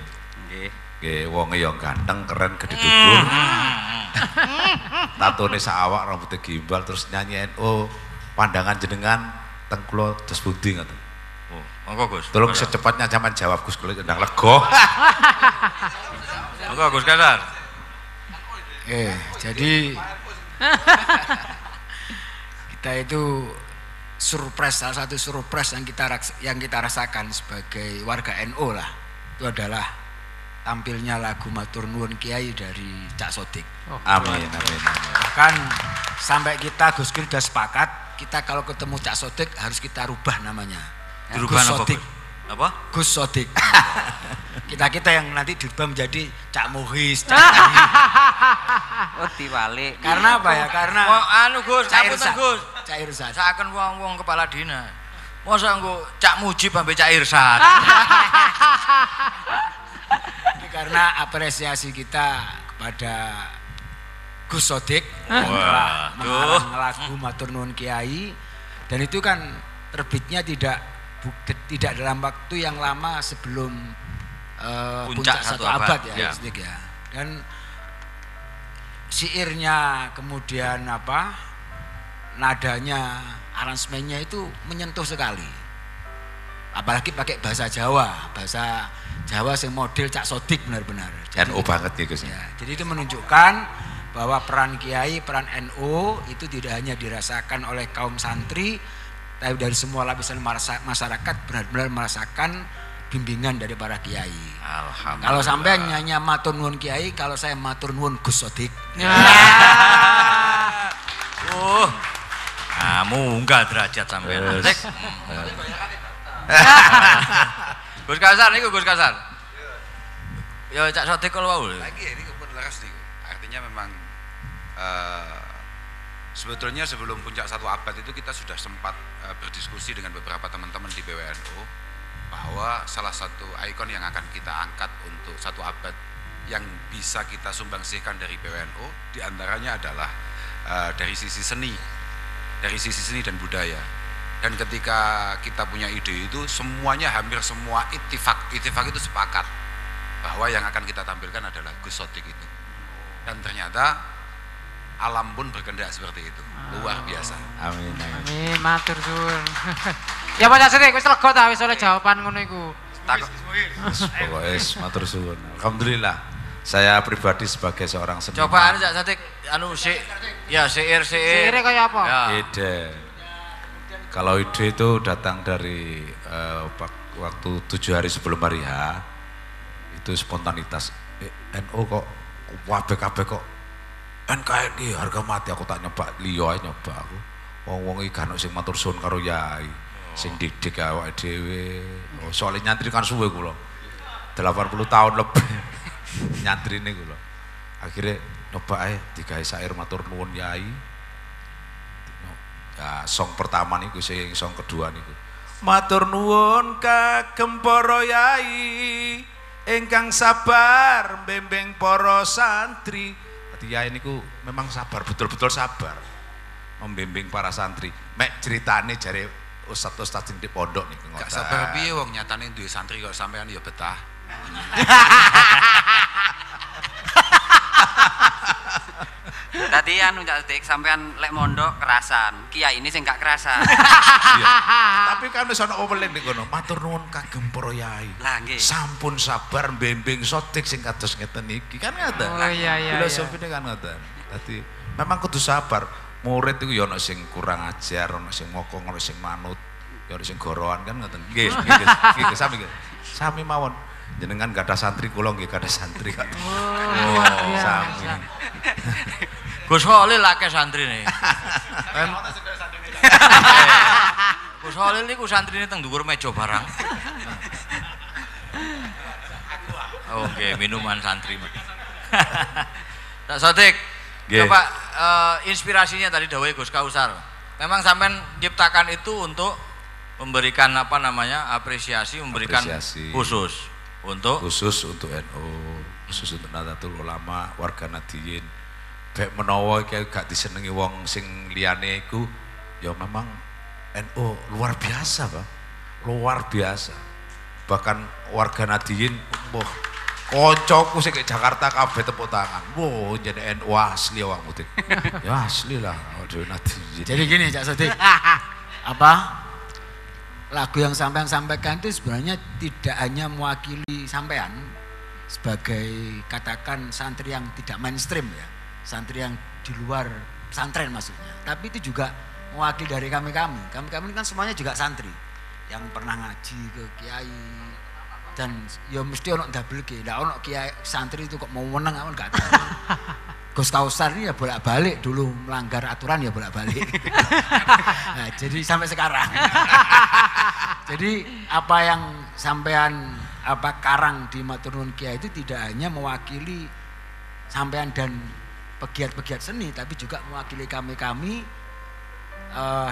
Nggih wonge ya ganteng, keren, gedhe dhuwur. Tatone sak awak, rambutnya gimbal terus nyanyi NU. Pandangan jenengan teng kula dos pundi ngoten. Oh, monggo Gus. Tolong secepatnya sampean jawab Gus kula ndang lega. Monggo Gus Kasar. Jadi kita itu surprise, salah satu surprise yang kita rasakan sebagai warga NU lah. Itu adalah tampilnya lagu Matur Nuwun Kiai dari Cak Sodik. Amin. Bahkan sampai kita Gus sudah sepakat, kita kalau ketemu Cak Sodik harus kita rubah namanya. Dirubah Gus Sodik. Apa? Gus Sodik. Kita yang nanti dirubah menjadi Cak Muhis. Oh diwalik. Karena apa ya? Karena anu Gus, ngapunten Gus. Cak Irsad. Saken wong-wong kepala dinas. Masa engko Cak Mujib ambek Cak Irsad. karena apresiasi kita kepada Gus Sodik telah mengarang lagu Matur Nuwun Kiai, dan itu kan terbitnya tidak dalam waktu yang lama sebelum puncak satu abad ya, Sodik ya. Dan syairnya kemudian nadanya, aransemennya itu menyentuh sekali, apalagi pakai bahasa Jawa yang model Cak Sodik benar-benar. NU banget ya Gus. Ya, jadi itu menunjukkan bahwa peran Kiai, peran NU itu tidak hanya dirasakan oleh kaum santri, tapi dari semua lapisan masyarakat benar-benar merasakan bimbingan dari para kiai. Alhamdulillah. Kalau sampai nyanyi matur nuwun Kiai, kalau saya matur nuwun Gus Sodik. Munggah derajat sampean. Gus Kasar niku Gus Kasar. Ya Cak Sodik kalau wau. Lagi ini leres niku. Artinya memang sebetulnya sebelum puncak satu abad itu kita sudah sempat berdiskusi dengan beberapa teman-teman di PWNU bahwa salah satu ikon yang akan kita angkat untuk satu abad yang bisa kita sumbangsihkan dari PWNU diantaranya adalah dari sisi seni dan budaya. Dan ketika kita punya ide itu semuanya, hampir semua ittifaq itu sepakat bahwa yang akan kita tampilkan adalah Gus Sodik itu. Dan ternyata alam pun berkehendak seperti itu. Luar biasa. Amin, matur suwun. Ya Pak Sodik wis lega ta wis oleh jawaban ngono iku. Pokoke matur suwun. Alhamdulillah. Saya pribadi sebagai seorang seniman. Coba Cak Sodik syair. Syairnya kayak apa? Ya. Ide. Kalau ide itu datang dari waktu 7 hari sebelum hari H, itu spontanitas. NU kok kabeh kok NKRI harga mati, aku tak nyoba liyo ae nyoba aku. Wong-wong iki kan sing matur suwun karo yai, sing didik awake dhewe. Soalnya nyantri kan suwe kula. 80 tahun lebih nyantrine kula. Akhirnya nyoba ae digawe syair matur nuwun yai. Ya, song pertama niku sing song kedua niku. Matur nuwun kagem para yai ingkang sabar mbembeng para santri. Dadi yai niku memang sabar, betul-betul sabar membimbing para santri. Mek ceritane jare ustaz-ustaz sing di pondok niku ngoten. Gak sabar piye wong nyatane duwe santri kok sampean ya betah. Tadi Cak Sodik sampean lek mondok kerasan, kiai ini sing gak kerasan. Tapi kan wis ana omelin niku ngono, matur nuwun kagem para yai. Lah nggih. Sampun sabar mbembeng Sodik sing kados ngeten iki. Kan ngoten. Oh iya. Filosofine kan ngoten. Dadi memang kudu sabar. Murid itu ya ana sing kurang ajar, ana sing mokong, ana sing manut, ya ana sing goroan kan ngoten. Nggih, sami nggih. Sami mawon. Jenengan gak ada santri, kula nggih gak ada santri kan. Sami. Gus Holil akeh santrine. Gus Holil niku santrine teng dhuwur meja barang. Oke, minuman santri. Cak Sodik, coba inspirasinya tadi dawuhe Gus Kausar. Memang sampean ciptakan itu untuk memberikan apresiasi, memberikan khusus untuk NU, khusus untuk Nahdlatul Ulama, warga Nadiyin. Bek menawa iki gak disenengi wong sing liyane iku ya memang NU luar biasa, Pak. Luar biasa. Bahkan warga Nadiyin kancaku sing ke Jakarta kabeh tepuk tangan. Wo, jadi NU asli wong mutik. Ya asli lah, waduh Nadiyin. Jadi gini Cak Sodik. Lagu yang sampean sampaikan itu sebenarnya tidak hanya mewakili sampean sebagai katakan santri yang tidak mainstream ya. Santri yang di luar pesantren maksudnya, tapi itu juga mewakili dari kami ini kan semuanya juga santri yang pernah ngaji ke kiai, dan ya mesti ono double K, ndak ono kiai santri itu kok mau menang apa enggak tahu. Gus Kausar ini ya bolak-balik dulu melanggar aturan ya bolak-balik. Nah, jadi sampai sekarang. Jadi apa yang sampean karang di Matur Nuwun Kiai itu tidak hanya mewakili sampean dan pegiat-pegiat seni, tapi juga mewakili kami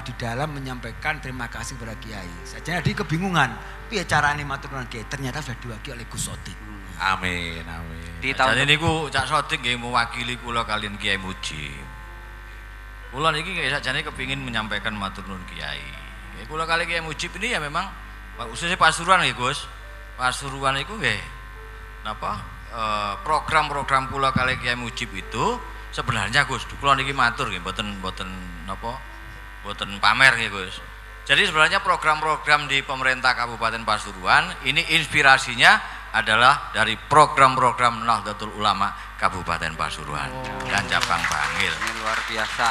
di dalam menyampaikan terima kasih kepada Kiai. Saja di kebingungan, piye carane matur nuwun Kiai, ternyata sudah diwakili oleh Gus Sodik. Amin, amin. Di tahun ini ku Cak Sodik nggih mewakili kula kalian Kiai Mujib. Kula niki sakjane kepingin menyampaikan matur nuwun Kiai. Kula kali Kiai Mujib ini ya memang khususnya Pasuruan nggih Gus. Pasuruan iku nggih napa program-program kula kali Kiai Mujib itu sebenarnya Gus, kula niki matur nggih mboten napa mboten pamer nggih Gus. Jadi sebenarnya program-program di pemerintah Kabupaten Pasuruan ini inspirasinya adalah dari program-program Nahdlatul Ulama Kabupaten Pasuruan dan cabang Bangil. Ini luar biasa.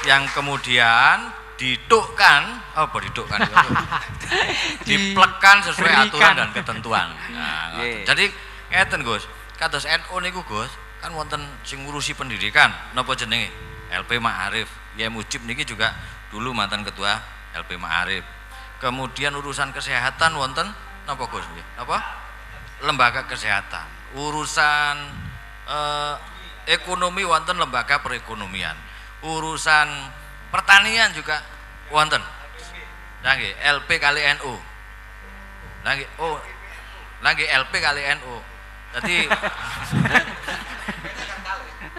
Yang kemudian didukkan, diplekan sesuai aturan dan ketentuan. Nah, jadi ngeten Gus, kados NU niku Gus, kan wonten sing ngurusi pendidikan, napa jenenge? LP Ma'arif. Kiai Mujib niki juga dulu mantan ketua LP Ma'arif. Kemudian urusan kesehatan wonten napa Gus nggih? Napa? Lembaga kesehatan. Urusan ekonomi wonten lembaga perekonomian. Urusan pertanian juga wonten. Lah nggih LP kali NU. Lah nggih lagi LP kali NU. Dadi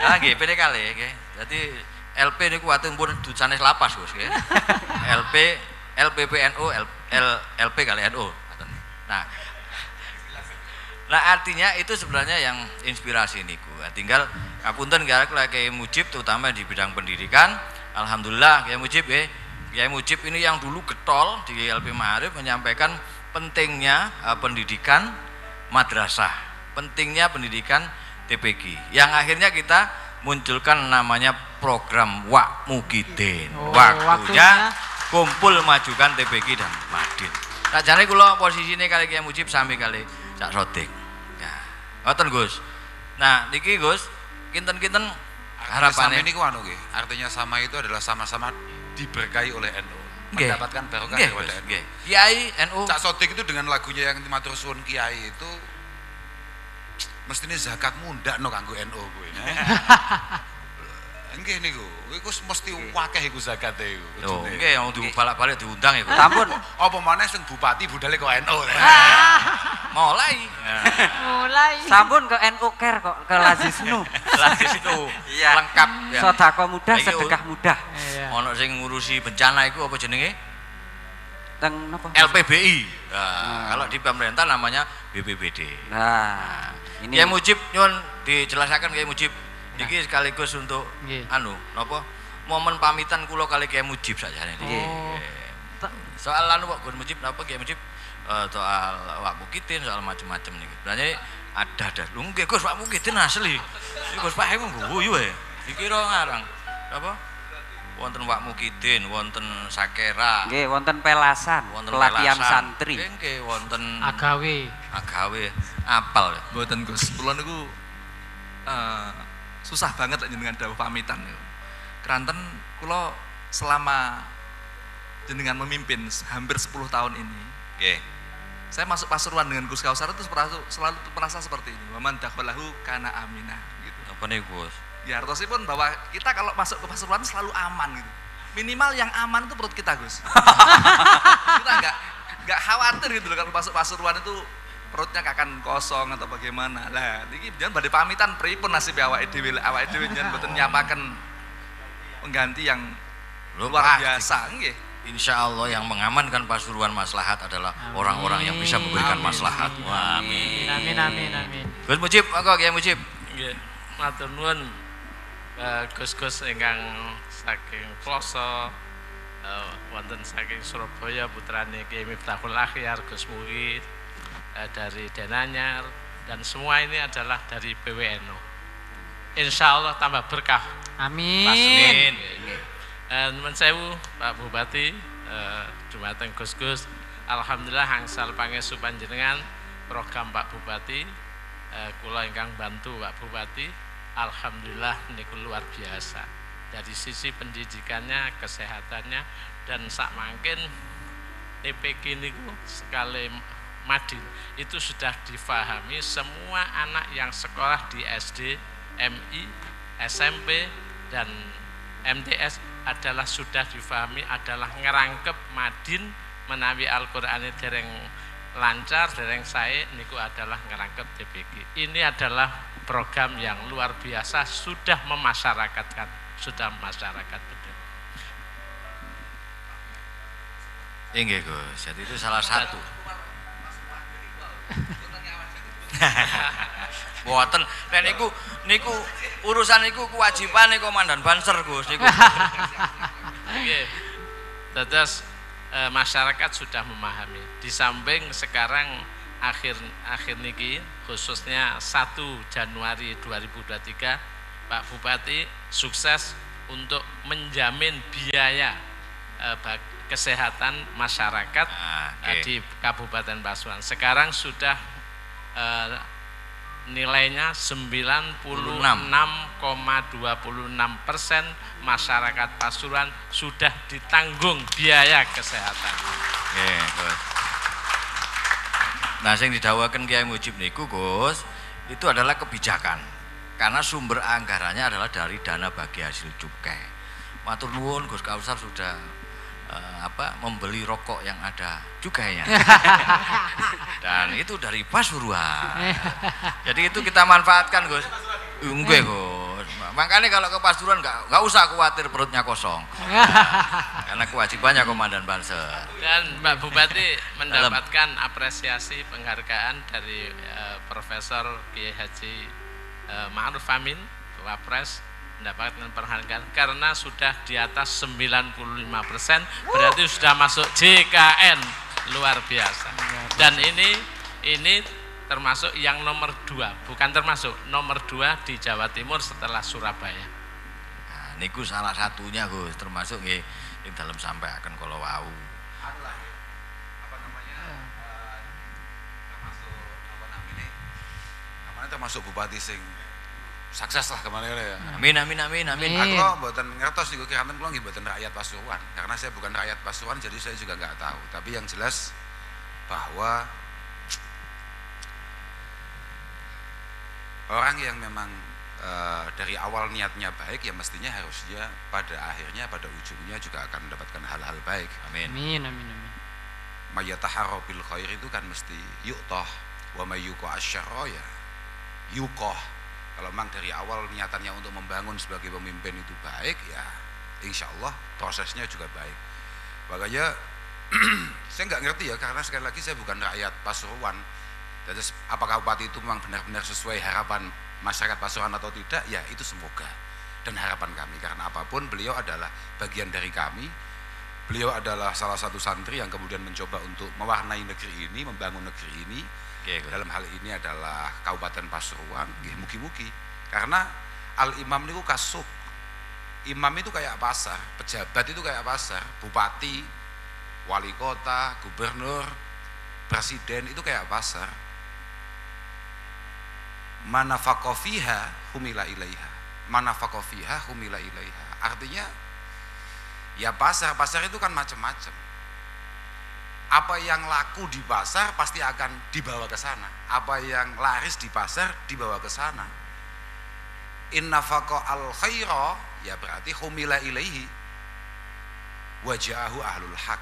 lah nggih PD kali nggih. Dadi LP niku wate pun sanes lapas Gus nggih. LPPNU LP kali NU. Nah artinya itu sebenarnya yang inspirasi niku. Tinggal ngapunten Kiai Mujib terutama di bidang pendidikan. Alhamdulillah Kiai Mujib Kiai Mujib ini yang dulu getol di LP Ma'arif menyampaikan pentingnya pendidikan madrasah, pentingnya pendidikan TPG. Yang akhirnya kita munculkan namanya program Wak Mukidin. Waktunya kumpul majukan TPG dan Madin. Nah jane kula posisine kali Kiai Mujib sami kali Cak Sodik. Ya. Ngoten Gus. Nah niki Gus, kinten-kinten harapannya ini ku anu nggih. Artinya sama itu adalah sama-sama diberkahi oleh NU. Mendapatkan barokah daripada NU. Kiai NU. Cak Sodik itu dengan lagunya yang matur suwun Kiai itu mestine zakat mundak no kanggo NU kuwi. Nggih niku, iku mesti akeh iku zakate iku. Lho, nggih yang dibalak-balik diundang iku. Sampun. Apa maneh sing bupati budale kok NU. Mulai. Sampun ke NU Care kok ke Lazisnu. Lazisnu. Iya. Lengkap ya. Sedekah mudah, sedekah mudah. Ono sing ngurusi bencana iku apa jenenge? Teng napa? LPBI. Nah, kalau di pemerintah namanya BPBD. Nah, ini Kiai Mujib nyuwun dijelaskan Kiai Mujib. Iki sekaligus untuk anu napa momen pamitan kula kali Kiai Mujib sakjane iki. Soal anu Pak Gun Mujib napa Kiai Mujib soal Wak Mukidin soal macam-macam niki. Berarti ada. Lho nggih Gus Wak Mukidin asli. Iki Gus Pak emang guyu wae. Dikira ngarang. Apa? Wonten Wak Mukidin, wonten Sakera. Nggih, wonten pelasan, pelatihan santri. Nggih, wonten Agawe, apal. Mboten Gus. Kula niku susah banget jenengan dawuh pamitan niku. Kranten kula selama jenengan memimpin hampir 10 tahun ini. Nggih. Saya masuk Pasuruan dengan Gus Kausar itu selalu merasa seperti ini. Waman dakhalahu kana aminah gitu. Apa niku Gus? Ya artosipun bahwa kita kalau masuk ke Pasuruan selalu aman gitu. Minimal yang aman itu perut kita Gus. Kita enggak khawatir gitu loh kalau masuk Pasuruan itu perutnya gak akan kosong atau bagaimana. Lah niki jangan badhe pamitan pripun nasib awake dhewe njen mboten nyapaken pengganti yang luar biasa nggih. Insya Allah yang mengamankan Pasuruan maslahat adalah orang-orang yang bisa memberikan maslahat. Amin. Amin. Gus Mujib, monggo Kiai Mujib. Nggih, matur nuwun Gus-gus ingkang saking Ploso, wonten saking Surabaya putrane Kiai Miftahul Akhyar Gus Muhid, dari Denanyar, dan semua ini adalah dari PWNU. Insya Allah tambah berkah. Amin. Nuwun sewu Pak Bupati, dumateng Gus-gus, alhamdulillah angsal pangestu panjenengan program Pak Bupati, kula ingkang bantu Pak Bupati, alhamdulillah niku luar biasa. Dari sisi pendidikannya, kesehatannya, dan sak mangkin TPG niku sekali Madin itu sudah difahami semua anak yang sekolah di SD, MI, SMP, dan MTS adalah sudah difahami adalah ngerangkep madin menawi Al-Qur'an dereng lancar, dereng sae niku adalah ngerangkep TBG. Ini adalah program yang luar biasa, sudah memasyarakatkan, sudah masyarakat betul. Inggih Gus, jadi itu salah satu. Boten, nek niku urusan niku kewajibane Komandan Banser Gus niku. Nggih. Terus masyarakat sudah memahami. Di samping sekarang akhir niki khususnya 1 Januari 2023 Pak Bupati sukses untuk menjamin biaya kesehatan masyarakat di Kabupaten Pasuruan. Sekarang sudah nilainya 96,26% masyarakat Pasuruan sudah ditanggung biaya kesehatan. Nah, sing didhawuhaken Kiai Mujib niku Gus, itu adalah kebijakan. Karena sumber anggarannya adalah dari dana bagi hasil cukai. Matur nuwun Gus Kausar sudah membeli rokok yang ada cukainya. Dan itu dari Pasuruan. Jadi itu kita manfaatkan Gus. Nggih Gus. Makanya kalau ke Pasuruan nggak usah khawatir perutnya kosong. Karena kewajibannya Komandan Banser. Dan Pak Bupati mendapatkan apresiasi penghargaan dari Profesor Kiai Haji Ma'ruf Amin, Wapres, mendapatkan penghargaan karena sudah di atas 95%, berarti sudah masuk JKN, luar biasa. Dan ini termasuk yang nomor 2, bukan termasuk nomor 2 di Jawa Timur setelah Surabaya. Nah, niku salah satunya Gus, termasuk nggih ing dalem sampai akan kala wau. Termasuk bupati sing sukses lah kemana ya. Amin. Aku kok mboten ngertos niku kanten kula nggih mboten rakyat Pasuruan. Karena saya bukan rakyat Pasuruan jadi saya juga nggak tahu. Tapi yang jelas bahwa orang yang memang dari awal niatnya baik ya mestinya harusnya pada akhirnya pada ujungnya juga akan mendapatkan hal-hal baik. Amin. Mayataharra bil khair itu kan mesti yuqtah wa may yuqa asyarra ya yuqah. Kalau memang dari awal niatannya untuk membangun sebagai pemimpin itu baik ya insya Allah prosesnya juga baik. Makanya saya nggak ngerti ya karena sekali lagi saya bukan rakyat Pasuruan. Jadi apakah bupati itu memang benar-benar sesuai harapan masyarakat Pasuruan atau tidak ya itu semoga dan harapan kami karena apapun beliau adalah bagian dari kami. Beliau adalah salah satu santri yang kemudian mencoba untuk mewarnai negeri ini, membangun negeri ini. Dalam hal ini adalah Kabupaten Pasuruan, mugi-mugi. Karena al-imam itu kasuk. Imam itu kayak pasar, pejabat itu kayak pasar, bupati, wali kota, gubernur, presiden itu kayak pasar. Manafaqo fiha humila ilaiha. Manafaqo fiha humila ilaiha. Artinya ya pasar itu kan macam-macam. Apa yang laku di pasar pasti akan dibawa ke sana. Apa yang laris di pasar dibawa ke sana. Innafaqa al khaira ya berarti humila ilaihi wajahu ahlul haq.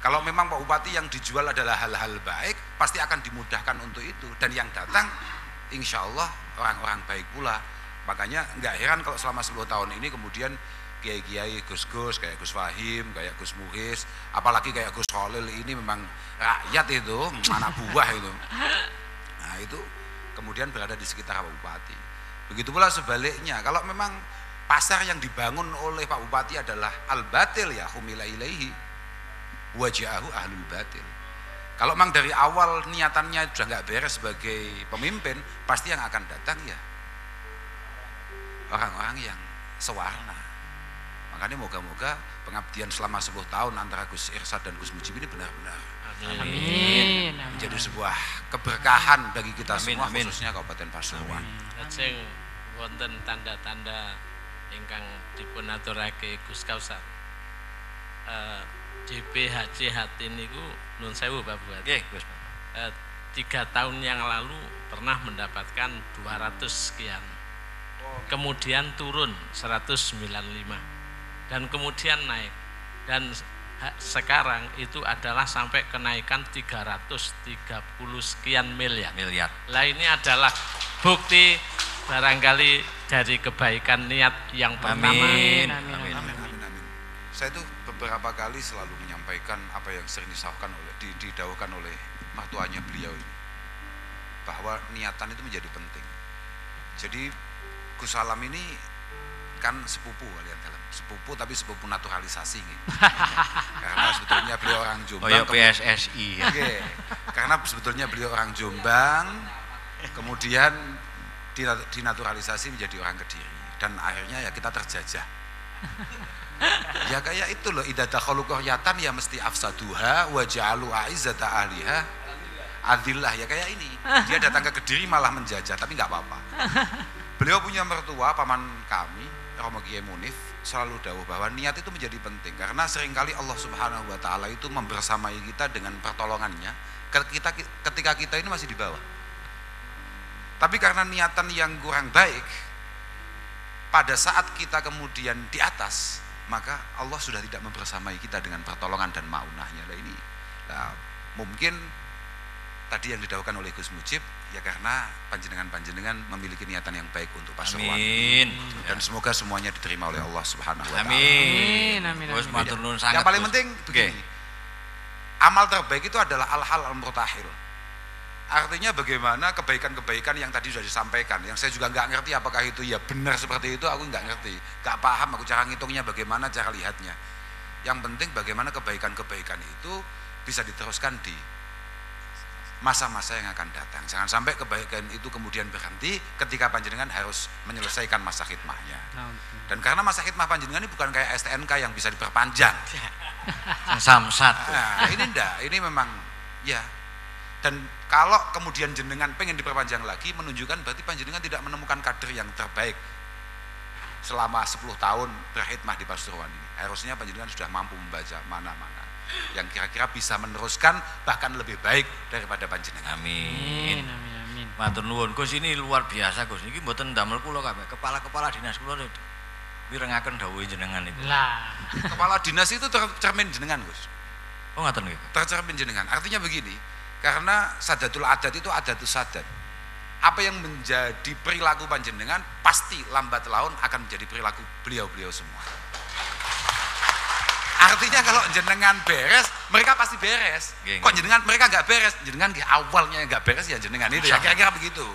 Kalau memang Pak Bupati yang dijual adalah hal-hal baik, pasti akan dimudahkan untuk itu. Dan yang datang insya Allah orang-orang baik pula. Makanya nggak heran kalau selama 10 tahun ini kemudian kiai-kiai Gus-Gus kayak Gus Fahim, kayak Gus Muhis, apalagi kayak Gus Khalil ini memang rakyat itu, anak buah itu. Nah itu kemudian berada di sekitar Pak Bupati. Begitu pula sebaliknya, kalau memang pasar yang dibangun oleh Pak Bupati adalah al-batil ya humila ilaihi wajahu ahlul batil. Kalau memang dari awal niatannya sudah nggak beres sebagai pemimpin, pasti yang akan datang ya orang-orang yang sewarna. Makanya moga-moga pengabdian selama 10 tahun antara Gus Irsad dan Gus Mujib ini benar-benar menjadi sebuah keberkahan bagi kita semua, khususnya Kabupaten Pasuruan. Lajeng wonten tanda-tanda ingkang dipun aturake Gus Kausar. DPHC Hatin niku nun sewu Pak Bupati. Nggih, Gus. 3 tahun yang lalu pernah mendapatkan 200 sekian. Kemudian turun 195. dan kemudian naik. Dan sekarang itu adalah sampai kenaikan 330 sekian miliar. Lah ini adalah bukti barangkali dari kebaikan niat yang pertama. Amin. Saya itu beberapa kali selalu menyampaikan apa yang sering didawuhkan oleh mertuanya beliau ini, bahwa niatan itu menjadi penting. Jadi Gus Salam ini kan sepupu kalian dalam sepupu, tapi sepupu naturalisasi gitu. Karena sebetulnya beliau orang Jombang. Oh ya PSSI ya. Karena sebetulnya beliau orang Jombang, kemudian dinaturalisasi menjadi orang Kediri, dan akhirnya ya kita terjajah. Ya kayak itu loh, idza dakhalu qaryatan ya mesti afsaduha wa ja'alu a'izzata ahliha adillah, ya kayak ini. Dia datang ke Kediri malah menjajah, tapi nggak apa-apa. Beliau punya mertua, paman kami, Romo Kiai Munif, selalu dawuh bahwa niat itu menjadi penting, karena seringkali Allah Subhanahu wa taala itu membersamai kita dengan pertolongannya ketika kita ini masih di bawah. Tapi karena niatan yang kurang baik, pada saat kita kemudian di atas, maka Allah sudah tidak membersamai kita dengan pertolongan dan maunahnya. Nah ini mungkin tadi yang didawuhkan oleh Gus Mujib, ya karena panjenengan memiliki niatan yang baik untuk Pasuruan. Amin. Dan semoga semuanya diterima oleh Allah Subhanahu wa taala. Amin. Yang paling penting begini. Amal terbaik itu adalah al-hal al-murtahil. Artinya bagaimana kebaikan-kebaikan yang tadi sudah disampaikan, yang saya juga nggak ngerti apakah itu ya benar seperti itu, aku nggak ngerti, nggak paham aku cara ngitungnya bagaimana, cara lihatnya. Yang penting bagaimana kebaikan-kebaikan itu bisa diteruskan di masa-masa yang akan datang. Jangan sampai kebaikan itu kemudian berhenti ketika panjenengan harus menyelesaikan masa khidmahnya. Dan karena masa khidmah panjenengan ini bukan kayak STNK yang bisa diperpanjang. Samsat. Nah, ini enggak, ini memang ya. Dan kalau kemudian jenengan pengen diperpanjang lagi, menunjukkan berarti panjenengan tidak menemukan kader yang terbaik selama 10 tahun berkhidmah di Pasuruan ini. Harusnya panjenengan sudah mampu membaca mana-mana yang kira-kira bisa meneruskan bahkan lebih baik daripada panjenengan. Amin. Matur nuwun Gus, ini luar biasa Gus. Niki mboten ndamel kula kabeh, kepala-kepala dinas kula mirengaken dawuh jenengan itu. Lah, kepala dinas itu tercermin jenengan Gus. Oh ngaten nggih. Tercermin jenengan. Artinya begini, karena sadatul adat itu adatus sadat. Apa yang menjadi perilaku panjenengan pasti lambat laun akan menjadi perilaku beliau-beliau semua. Artinya kalau jenengan beres, mereka pasti beres. Kok jenengan mereka nggak beres, jenengan awalnya nggak beres ya jenengan itu ya kira-kira begitu.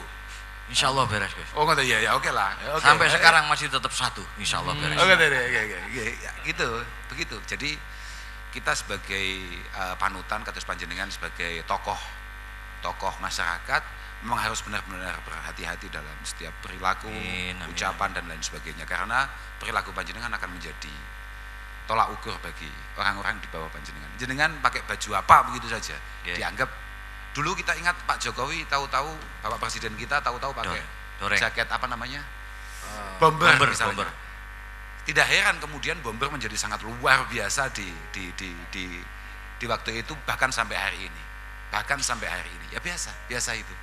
Insya Allah beres Gus. Oh nggak ya oke lah. Okay. Sampai sekarang masih tetap satu, Insya Allah beres. Oke gitu begitu. Jadi kita sebagai panutan kados panjenengan sebagai tokoh masyarakat memang harus benar-benar berhati-hati dalam setiap perilaku, ucapan dan lain sebagainya, karena perilaku panjenengan akan menjadi tolak ukur bagi orang-orang di bawah panjenengan. Jenengan pakai baju apa begitu saja dianggap. Dulu kita ingat Pak Jokowi tahu-tahu Bapak Presiden kita tahu-tahu pakai jaket apa namanya bomber misalnya. Tidak heran kemudian bomber menjadi sangat luar biasa di waktu itu, bahkan sampai hari ini. Ya biasa itu.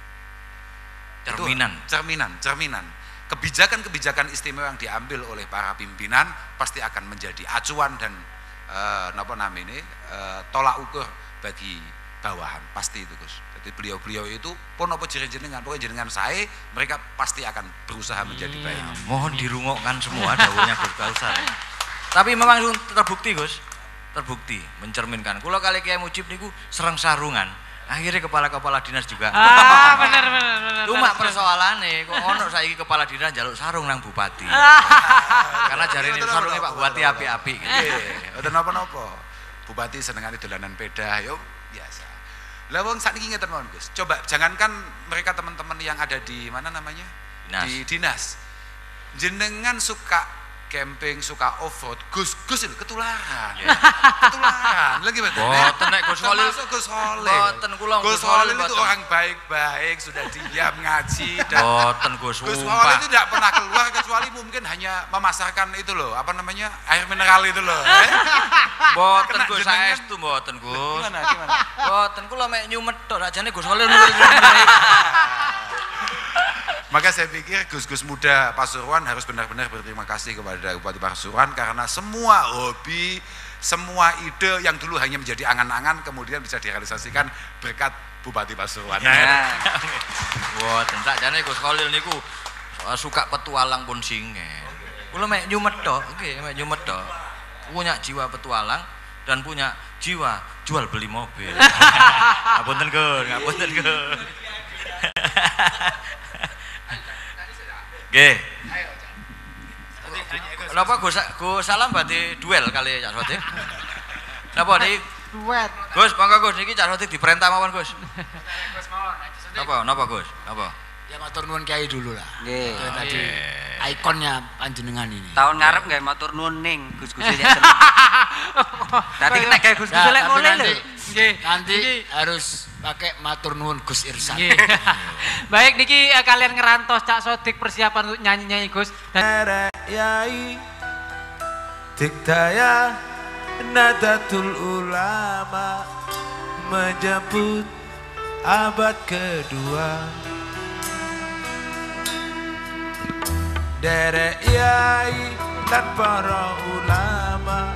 Cerminan. Kebijakan-kebijakan istimewa yang diambil oleh para pimpinan pasti akan menjadi acuan dan tolak ukur bagi bawahan, pasti itu Gus. Jadi beliau-beliau itu pun apa jenengan, pokoknya jenengan saya, mereka pasti akan berusaha menjadi baik. Mohon dirungokkan semua dawuhnya Gus Kausar. Tapi memang terbukti Gus, mencerminkan. Kula kali Kiai Mujib niku sereng sarungan. Akhirnya kepala-kepala dinas juga. Bener. Cuma persoalannya, kok ono saiki kepala dinas njaluk sarung nang bupati. Karena jarine sarungnya Pak Bupati api-api. Udah napa-napa. Bupati senengane dolanan peda, yo biasa. Lah wong sakniki ngeten mawon Gus. Coba jangankan mereka teman-teman yang ada di mana namanya? Di dinas. Jenengan suka camping, suka off-road, Gus itu ketularan. Ketularan. Lagi boten nek Gus Holil. Boten kula Gus Holil itu orang baik-baik, sudah diam ngaji dan boten Gus Holil itu tidak pernah keluar kecuali mungkin hanya memasarkan itu loh, apa namanya? Air mineral itu loh. Boten Gus saestu boten Gus. Gimana? Boten kula mek nyumet tok ajane Gus Holil. Maka saya pikir Gus-Gus muda Pasuruan harus benar-benar berterima kasih kepada Bupati Pasuruan karena semua hobi, semua ide yang dulu hanya menjadi angan-angan kemudian bisa direalisasikan berkat Bupati Pasuruan. Wah, tentak jane Gus Khalil niku suka petualang pun singe. Kula mek nyumet tok, nggih, mek nyumet tok. Punya jiwa petualang dan punya jiwa jual beli mobil. Ngapunten Gus, ngapunten Gus. Nggih. Napa Gus Salam badhe duel kali Cak Sotik? Napa niki? Duet. Gus, monggo Gus niki Cak Sotik diperintah mawon Gus. Napa Gus? Napa? Ya matur nuwun Kiai dulu lah. Nggih. Itu tadi ikonnya panjenengan ini. Tahun ngarep nggih matur nuwun ning Gus-gus ya seneng. Tadi nek gawe Gus-gus lek mulai lho. Nggih. Nanti harus pakai matur nuwun Gus Irsan. Baik niki kalian ngerantos Cak Sodik persiapan untuk nyanyi-nyanyi Gus. Yai Diktaya Nadatul Ulama menjemput abad kedua. Derek yai dan para ulama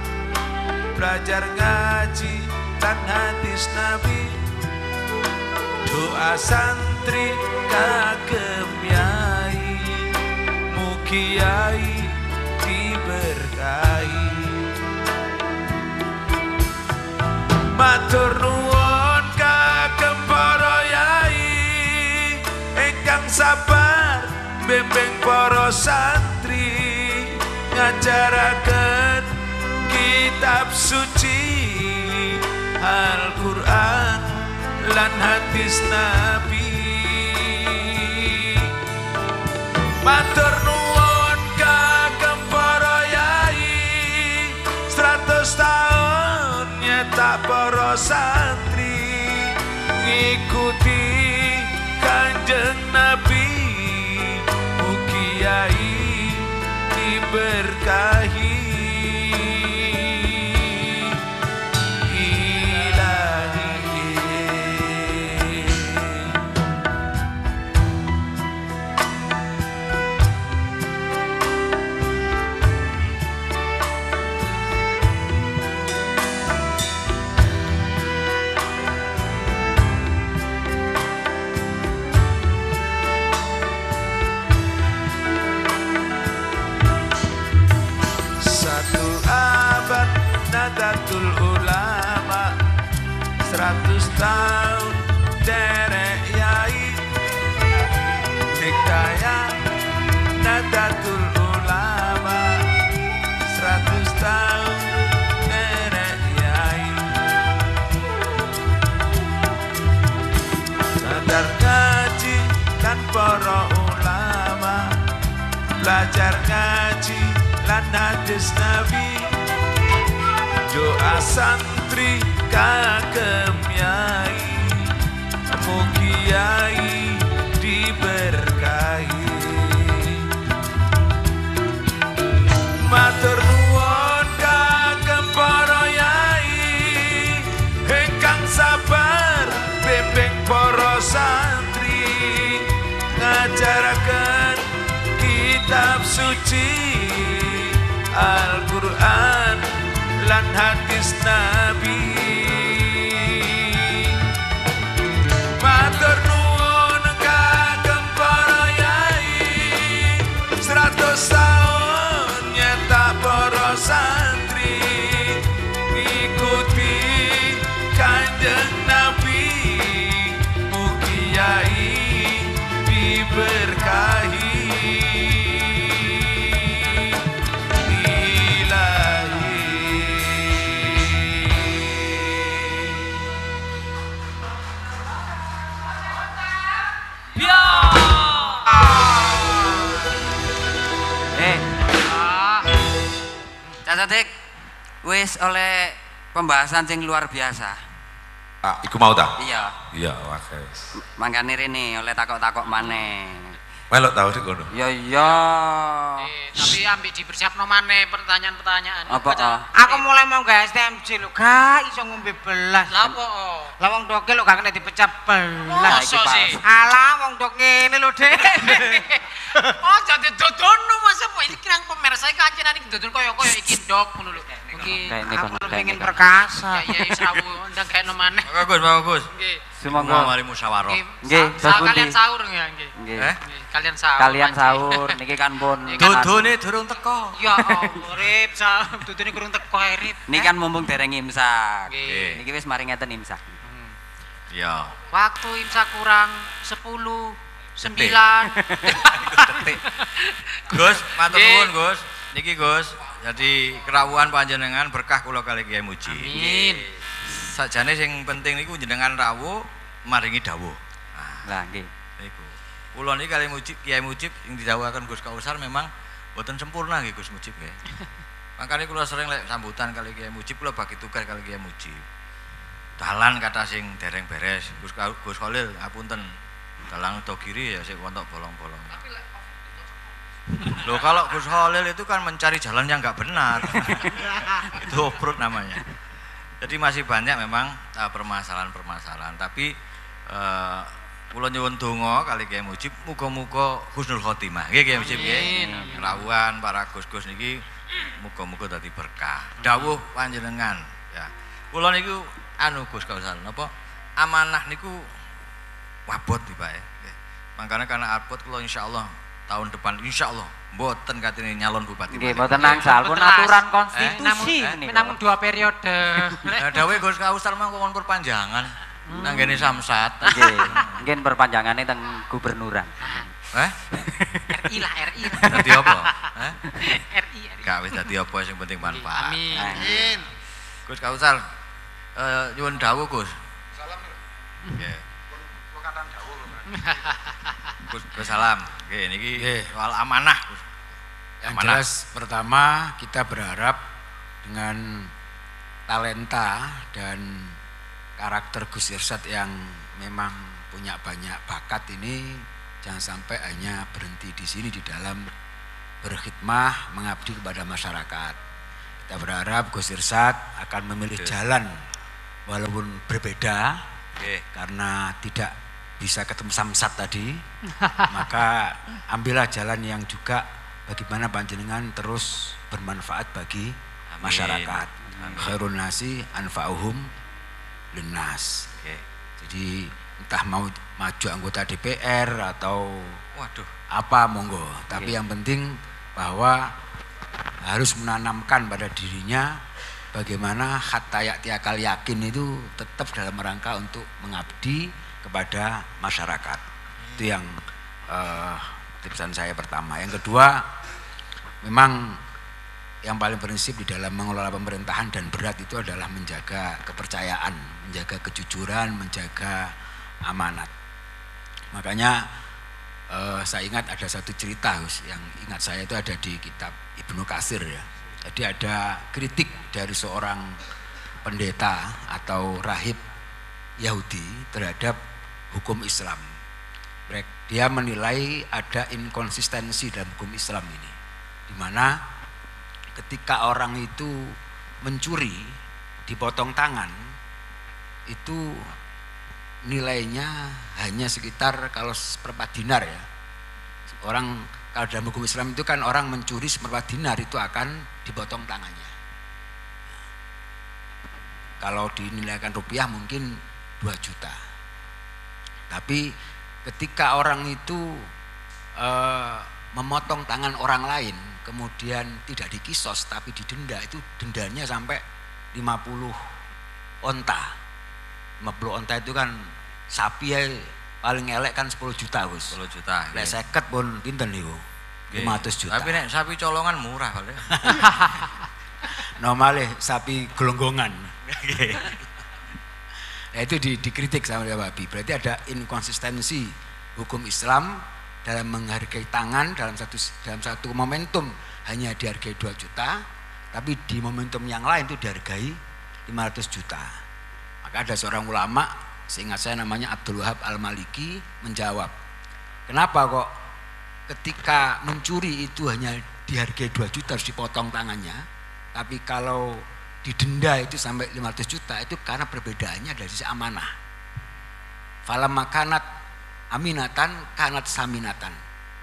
belajar ngaji dan hadis Nabi, doa santri kagem yai, mugi yai diberkahi. Matur nuwun kagem para yai ingkang sabar bimbing para santri ngajaraken kitab suci Al-Qur'an lan hadis Nabi. Matur nuwun kagem para yai 100 tahun nyetak para santri ngikuti Kanjeng Nabi. Kiai diberkahi Ilahi. Nadatul Ulama 100 tahun derek yai Diktaya Nadatul Ulama 100 tahun derek yai. Sadar ngaji dan para ulama belajar ngaji lan hadis Nabi, doa santri kagem yai, mugi yai diberkahi. Matur nuwun kagem para yai ingkang sabar bimbing para santri ngajaraken kitab suci Al-Qur'an lan hadis Nabi. Matur nuwun kagem para yai 100 tahun nyetak para santri ngikuti Kanjeng Nabi, mugi yai diberkahi. Sodik, wis oleh pembahasan sing luar biasa. Ah, iku mau ta? Iya. Iya, wes. Mangkane rene oleh takok-takok maneh. Melok tahu sih kono. Ya iya. Tapi ambil dipersiapno maneh pertanyaan-pertanyaan. Apa? Aku mulai mau gawe STMJ lho, gak iso ngombe belas. Lah apa? Lah wong doke lho gak kena dipecah belas. Masa sih? Alah wong dok ngene lho, Dek. Oh, jadi dodono masa apa ini kirang pemirsa iki kancenan iki dodon koyo-koyo iki ndok ngono lho. Mungkin Aku pengen perkasa. ya sawu ndang gawe maneh. Bagus. Nggih. Sumangga. Mari musyawarah. Nggih, kalian sahur ya nggih. Nggih. Kalian sahur. Kalian sahur niki kan pun Dodone durung teko. Ya Allah, Rip, dudune kurang teko Rip. niki kan mumpung dereng imsak. Nggih. Niki wis mari ngeten imsak. Ya. Waktu imsak kurang 10 9 Gus, matur nuwun Gus. Niki Gus, jadi kerawuhan panjenengan berkah kula kali Kiai Muji. Amin. Sajane sing penting niku jenengan rawuh maringi dawuh. Lah nggih. Niku. Kula niki kali Muji Kiai Mujib sing didhawuhaken Gus Kausar memang boten sempurna nggih Gus Mujib nggih. Makanya kula sering lek sambutan kali Kiai Mujib kula bagi tugas kali Kiai Mujib. Dalan kata sing dereng beres, Gus Khalil ngapunten. Dalan uta kiri ya sik wontok bolong-bolong. Loh kalau Gus Khalil itu kan mencari jalan yang nggak benar. Itu off-road namanya. Jadi masih banyak memang permasalahan-permasalahan. Tapi kula nyuwun donga kali Kiai Mujib muga-muga husnul khotimah. Nggih Kiai Mujib nggih. Rawuhan para gus-gus niki muga-muga dadi berkah. Dawuh panjenengan ya. Kula niku Gus Kausar napa amanah niku wabot iki Pak. Makanya karena abot kula insyaallah tahun depan insyaallah mboten katene nyalon bupati. Nggih, mboten nangsal pun aturan konstitusi niku. Namun 2 periode. Lah dawuhe Gus Kausar mangko kon perpanjangan. Nang ngene Samsat. Nggih. Mungkin perpanjangane teng gubernuran. RI lah, RI. Dadi apa? RI. Gak wis dadi apa sing penting manfaat. Amin. Gus Kausar nyuwun dawuh Gus. Salam. Nggih. Kula kathah dawuh lho. Gus salam. Nggih niki soal amanah Gus. Yang jelas pertama kita berharap dengan talenta dan karakter Gus Irsad yang memang punya banyak bakat ini jangan sampai hanya berhenti di sini di dalam berkhidmah mengabdi kepada masyarakat. Kita berharap Gus Irsad akan memilih jalan walaupun berbeda karena tidak bisa ketemu Samsat tadi, maka ambillah jalan yang juga bagaimana panjenengan terus bermanfaat bagi masyarakat. Khairun nasi anfa'uhum linnas. Jadi entah mau maju anggota DPR atau apa monggo, tapi yang penting bahwa harus menanamkan pada dirinya bagaimana hatta ya'ti akal yakin itu tetap dalam rangka untuk mengabdi kepada masyarakat. Itu yang tipsan saya pertama. Yang kedua, memang yang paling prinsip di dalam mengelola pemerintahan dan berat itu adalah menjaga kepercayaan, menjaga kejujuran, menjaga amanat. Makanya saya ingat ada satu cerita yang ingat saya itu ada di kitab Ibnu Katsir ya. Jadi ada kritik dari seorang pendeta atau rahib Yahudi terhadap hukum Islam. Dia menilai ada inkonsistensi dalam hukum Islam ini, di mana ketika orang itu mencuri dipotong tangan itu nilainya hanya sekitar kalau seperempat dinar ya. Orang kalau dalam hukum Islam itu kan orang mencuri seperempat dinar itu akan dipotong tangannya. Kalau dinilaikan rupiah mungkin 2 juta. Tapi ketika orang itu memotong tangan orang lain kemudian tidak dikisos tapi didenda, itu dendanya sampai 50 onta. 50 onta itu kan sapi ya paling elek kan 10 juta Gus. 10 juta. Lek 50 pun pinten niku? 500 juta. Tapi nek sapi colongan murah kali. Normalnya sapi gelonggongan. Nah, itu dikritik sama Pak Wahabi. Berarti ada inkonsistensi hukum Islam dalam menghargai tangan dalam satu momentum hanya dihargai 2 juta, tapi di momentum yang lain itu dihargai 500 juta. Maka ada seorang ulama, seingat saya namanya Abdul Wahab Al-Maliki, menjawab, kenapa kok ketika mencuri itu hanya dihargai 2 juta harus dipotong tangannya, tapi kalau didenda itu sampai 500 juta itu karena perbedaannya dari sisi amanah. Falamma kanat aminatan kanat saminatan.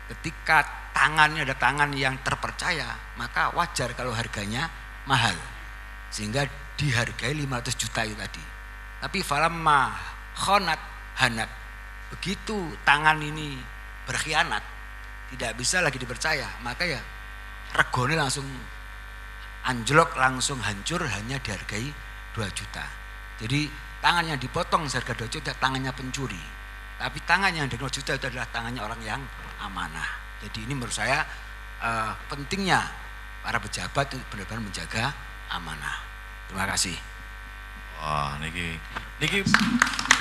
Ketika tangannya ada tangan yang terpercaya, maka wajar kalau harganya mahal, sehingga dihargai 500 juta itu tadi. Tapi falamma khonat hanat, begitu tangan ini berkhianat, tidak bisa lagi dipercaya, maka ya regone langsung anjlok, langsung hancur, hanya dihargai 2 juta. Jadi tangannya dipotong seharga 2 juta tangannya pencuri, tapi tangannya yang 2 juta itu adalah tangannya orang yang amanah. Jadi ini menurut saya pentingnya para pejabat itu benar-benar menjaga amanah. Terima kasih. Wah, niki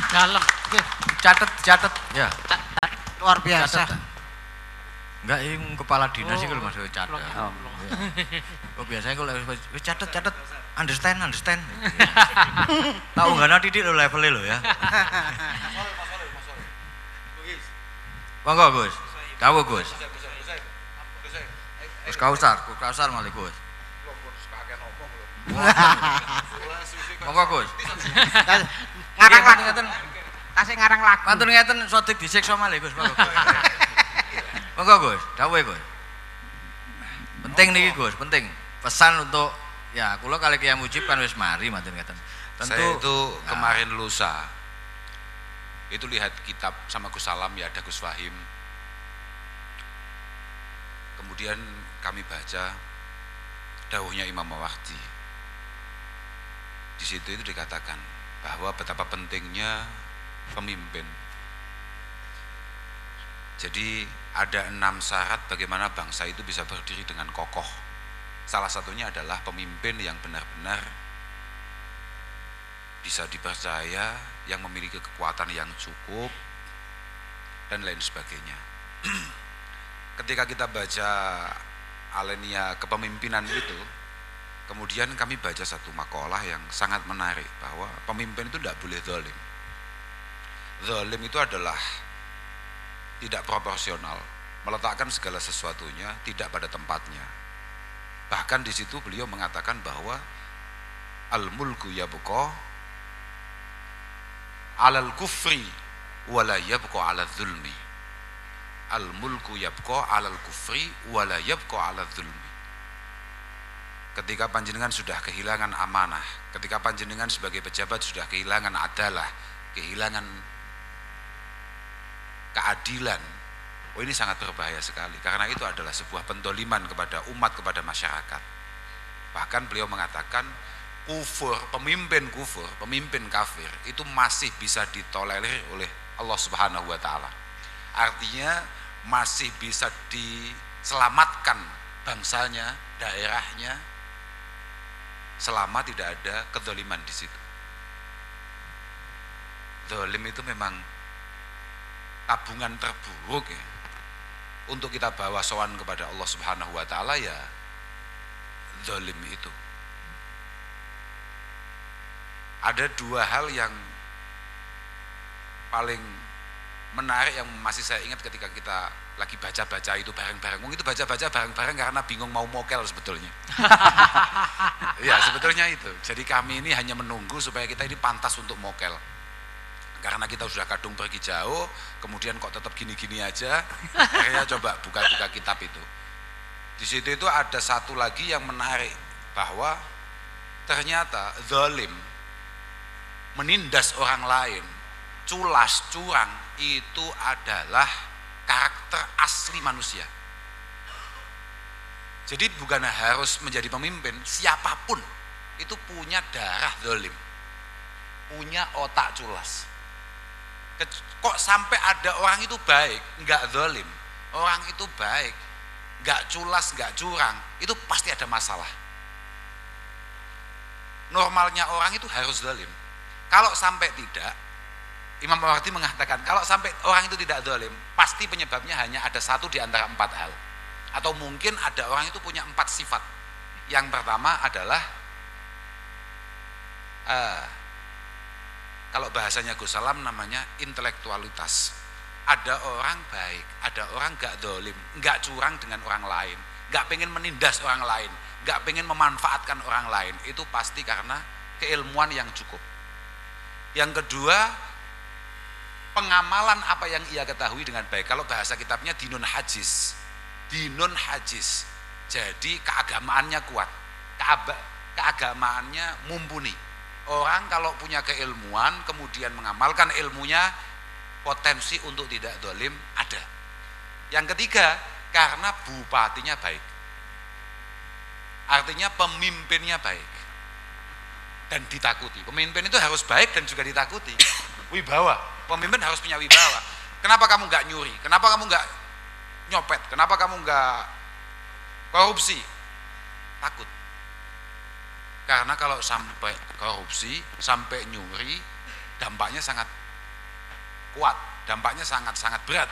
Dalam. catet ya. Luar biasa. Catet. Enggak, ini kepala dinas itu Mas catet. Oh, biasanya kalau catet understand. Tahu enggak nanti di levelnya lo ya. Monggo Gus. Tahu Gus. Gus Kausar malih Gus. Monggo Gus. Ngarang lagu. Kasih ngarang lagu. Mantun ngeten sodik disiksa malih Gus. Monggo Gus, dawuhe Gus. Penting niki Gus, penting. Pesan untuk ya kula kali Kyai Mujib kan wis mari mantun ngeten. Tentu saya itu kemarin lusa itu lihat kitab sama Gus Salam, ya ada Gus Fahim. Kemudian kami baca dawuhnya Imam Mawardi. Di situ itu dikatakan bahwa betapa pentingnya pemimpin. Jadi ada 6 syarat bagaimana bangsa itu bisa berdiri dengan kokoh. Salah satunya adalah pemimpin yang benar-benar bisa dipercaya, yang memiliki kekuatan yang cukup, dan lain sebagainya. Ketika kita baca alenia kepemimpinan itu, kemudian kami baca satu makalah yang sangat menarik, bahwa pemimpin itu tidak boleh zalim. Zalim itu adalah tidak proporsional, meletakkan segala sesuatunya tidak pada tempatnya. Bahkan di situ beliau mengatakan bahwa al-mulku yabqa 'alal kufri wa la yabqa 'alal zulmi. Al-mulku yabqa 'alal kufri wa la yabqa 'alal zulmi. Ketika panjenengan sudah kehilangan amanah, ketika panjenengan sebagai pejabat sudah kehilangan adalah, kehilangan keadilan, oh ini sangat berbahaya sekali, karena itu adalah sebuah pendoliman kepada umat, kepada masyarakat. Bahkan beliau mengatakan kufur, pemimpin kafir itu masih bisa ditolerir oleh Allah Subhanahu wa taala. Artinya masih bisa diselamatkan bangsanya, daerahnya, selama tidak ada kedzaliman di situ. Zalim itu memang tabungan terburuk ya. Untuk kita bawa sowan kepada Allah Subhanahu wa taala, ya zalim itu. Ada 2 hal yang paling menarik yang masih saya ingat ketika kita lagi baca-baca itu bareng-bareng. Mungkin itu baca-baca bareng-bareng karena bingung mau mokel sebetulnya. Ya sebetulnya itu. Jadi kami ini hanya menunggu supaya kita ini pantas untuk mokel. Karena kita sudah kadung pergi jauh, kemudian kok tetap gini-gini aja, akhirnya coba buka-buka kitab itu. Di situ itu ada satu lagi yang menarik, bahwa ternyata zalim, menindas orang lain, culas, curang, itu adalah karakter asli manusia. Jadi bukan harus menjadi pemimpin, siapapun itu punya darah zalim, punya otak culas. Kok sampai ada orang itu baik, enggak zalim, orang itu baik, enggak culas, enggak curang, itu pasti ada masalah. Normalnya orang itu harus zalim. Kalau sampai tidak, Imam Mawardi mengatakan kalau sampai orang itu tidak zalim, pasti penyebabnya hanya ada 1 di antara 4 hal. Atau mungkin ada orang itu punya 4 sifat. Yang pertama adalah kalau bahasanya Gus Salam namanya intelektualitas. ada orang baik, ada orang gak dolim, gak curang dengan orang lain, gak pengen menindas orang lain, gak pengen memanfaatkan orang lain, itu pasti karena keilmuan yang cukup. Yang kedua, pengamalan apa yang ia ketahui dengan baik. Kalau bahasa kitabnya dinun hajis, jadi keagamaannya kuat, keagamaannya mumpuni. Orang kalau punya keilmuan kemudian mengamalkan ilmunya, potensi untuk tidak dolim ada. Yang ketiga, karena bupatinya baik, artinya pemimpinnya baik dan ditakuti. Pemimpin itu harus baik dan juga ditakuti. Wibawa, pemimpin harus punya wibawa. Kenapa kamu nggak nyuri? Kenapa kamu nggak nyopet? Kenapa kamu nggak korupsi? Takut. Karena kalau sampai korupsi, sampai nyuri, dampaknya sangat kuat, dampaknya sangat berat.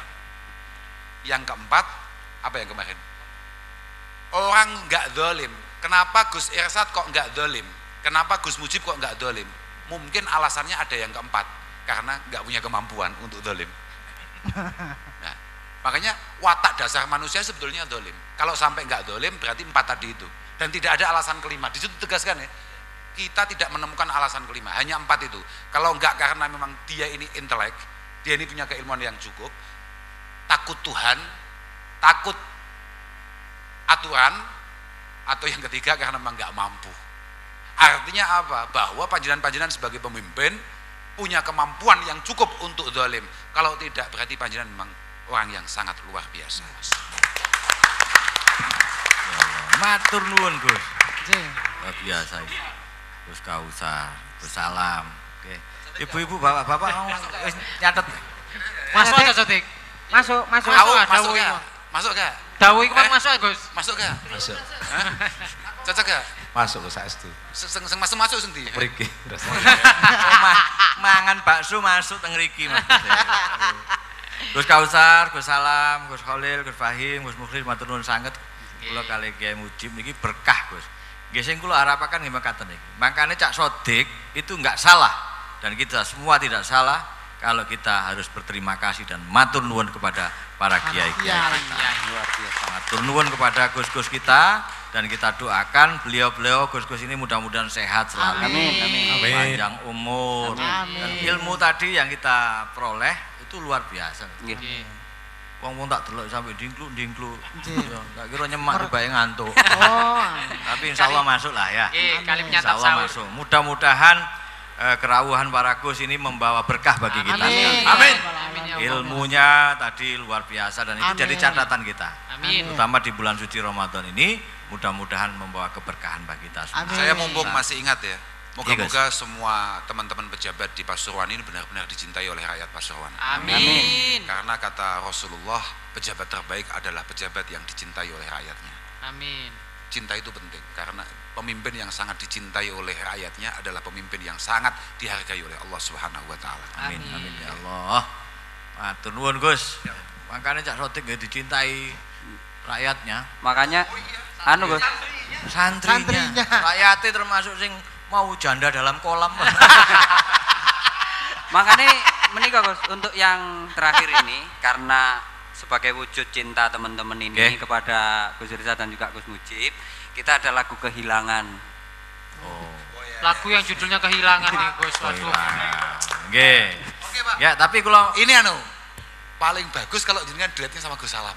Yang keempat, apa yang kemarin? Orang nggak dolim. Kenapa Gus Irsad kok nggak dolim? Kenapa Gus Mujib kok nggak dolim? Mungkin alasannya ada yang keempat, karena nggak punya kemampuan untuk dolim. Nah, makanya watak dasar manusia sebetulnya dolim. Kalau sampai nggak dolim, berarti 4 tadi itu. Dan tidak ada alasan kelima. Di situ tegaskan ya, kita tidak menemukan alasan kelima, hanya 4 itu. Kalau enggak karena memang dia ini intelek, dia ini punya keilmuan yang cukup, takut Tuhan, takut aturan, atau yang ketiga karena memang enggak mampu. Artinya apa? Bahwa panjenengan sebagai pemimpin punya kemampuan yang cukup untuk zalim. Kalau tidak, berarti panjenengan memang orang yang sangat luar biasa. Matur nuwun Gus. Luar biasa ini. Gus Kausar, Gus Salam. Oke. Ibu-ibu, bapak-bapak mau nyatet. Masuk aja Sotik. Masuk. Masuk gak? Dawuh iku masuk Gus. Masuk gak? Masuk. Cocok gak? Masuk Gus Saestu. Sing masuk sing ndi? Mriki. Mangan bakso masuk teng mriki Mas. Gus Kausar, Gus Salam, Gus Khalil, Gus Fahim, Gus Mukhlis matur nuwun sanget. Kula kali Kiai Mujib niki berkah Gus. Nggih sing kula harapaken nggih mekaten niki. Makane Cak Sodik itu enggak salah dan kita semua tidak salah kalau kita harus berterima kasih dan matur nuwun kepada para kiai-kiai kita. Luar biasa. Matur nuwun kepada Gus-gus kita dan kita doakan beliau-beliau Gus-gus ini mudah-mudahan sehat selalu. Amin. Panjang umur. Dan ilmu tadi yang kita peroleh itu luar biasa. Wong tak delok sampai dingkluk. Ya, tak kira nyemak dibayang ngantuk. Tapi insyaallah masuk lah ya. Insyaallah masuk. Mudah-mudahan kerawuhan para Gus ini membawa berkah bagi kita. Amin. Ilmunya tadi luar biasa dan itu jadi catatan kita. Terutama di bulan suci Ramadan ini mudah-mudahan membawa keberkahan bagi kita semua. Saya mumpung masih ingat ya. Moga-moga semua teman-teman pejabat di Pasuruan ini benar-benar dicintai oleh rakyat Pasuruan. Amin. Karena kata Rasulullah, pejabat terbaik adalah pejabat yang dicintai oleh rakyatnya. Amin. Cinta itu penting karena pemimpin yang sangat dicintai oleh rakyatnya adalah pemimpin yang sangat dihargai oleh Allah Subhanahu wa taala. Amin. Amin ya Allah. Matur nuwun Gus. Makanya Cak Sodik nggih dicintai rakyatnya. Makanya anu Gus, santrinya. Rakyatnya termasuk sing mau janda dalam kolam. Makanya menikah Gus, untuk yang terakhir ini karena sebagai wujud cinta teman-teman ini kepada Gus Irsad dan juga Gus Mujib, kita ada lagu Kehilangan. Lagu yang judulnya Kehilangan nih Gus. Waduh. Nggih. Ya, tapi kalau ini paling bagus kalau jenengan duetnya sama Gus Salam.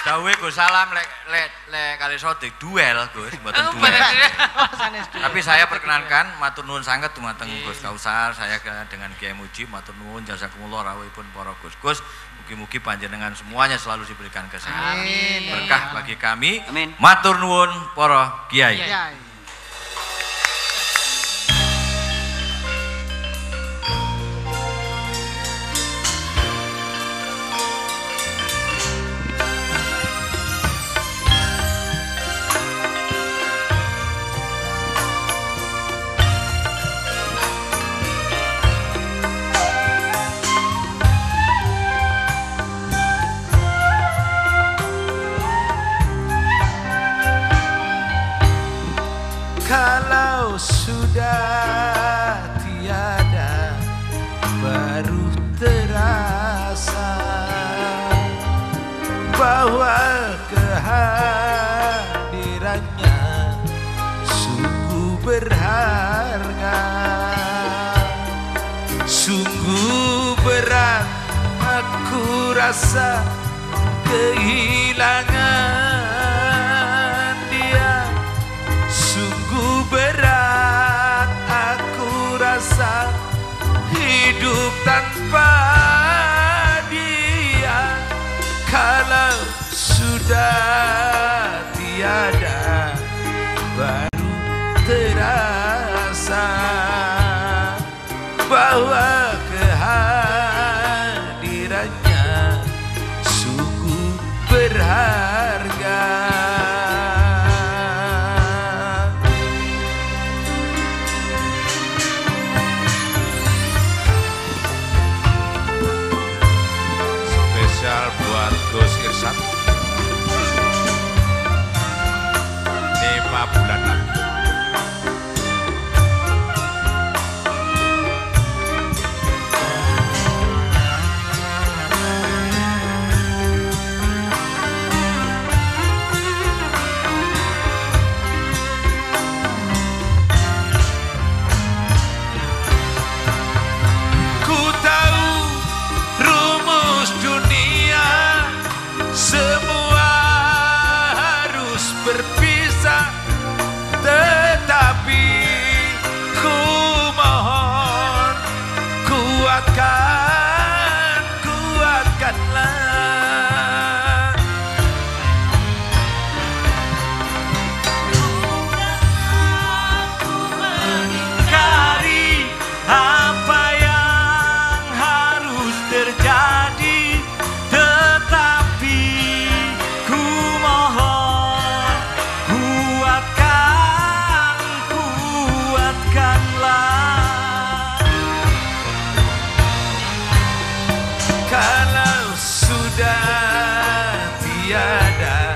Dawe Gus Salam lek kali Sodik duel Gus, mboten duel. Tapi saya perkenankan matur nuwun sanget dumateng Gus Kausar, saya dengan Kiai Mujib matur nuwun jazakumullah rawuhipun para Gus-gus. Mugi-mugi panjenengan semuanya selalu diberikan kesehatan. Berkah bagi kami. Amin. Matur nuwun para kiai. bahwa kehadirannya sungguh berharga. Sungguh berat aku rasa kehilangan dia. Sungguh berat aku rasa hidup tanpa dia. Kalau sudah tiada baru terasa bahwa kehadirannya sungguh berharga. Spesial buat Gus Irsad 5 bulan lagi. Semua harus berpisah, tetapi ku mohon kuatkanlah. Aku mengingkari apa yang harus terjadi, kalau sudah tiada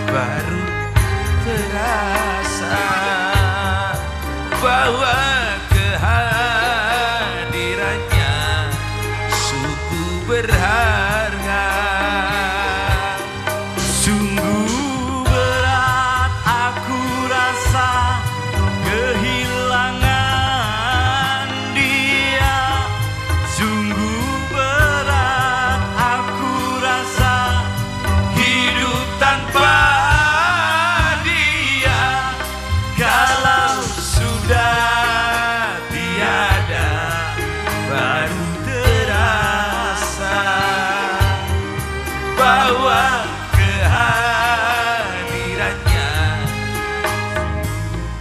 baru terasa bahwa kehadirannya sungguh berharga. Sungguh berat aku rasa kehilangan dia. Sungguh berat aku rasa hidup tanpa dia. Kalau sudah tiada baru terasa bahwa kehadirannya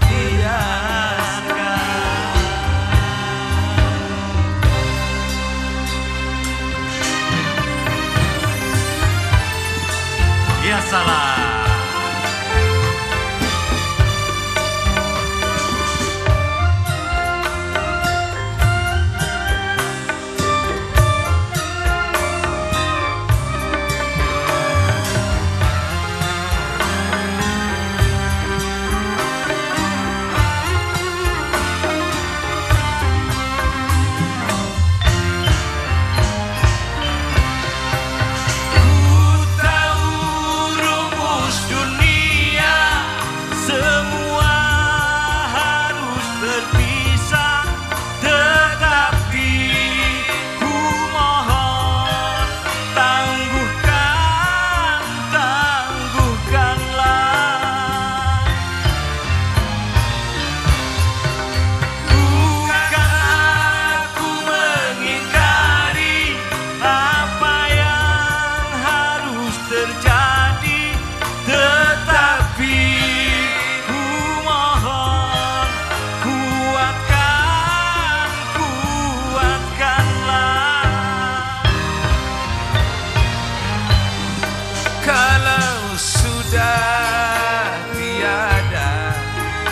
biasa. Ya salah.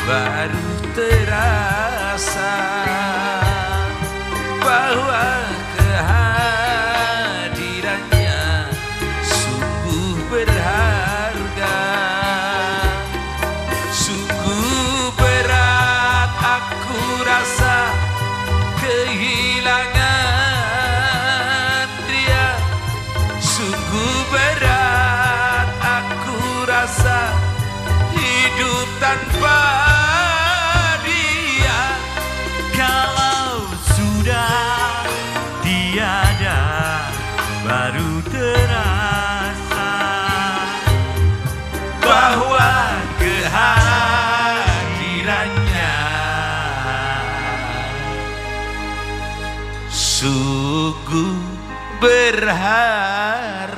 baru terasa bahwa kehadirannya sungguh berharga. Sungguh berat aku rasa kehilangan dia. Sungguh berat terasa hidup tanpa dia. Kalau sudah tiada baru terasa bahwa kehadirannya sungguh berharga.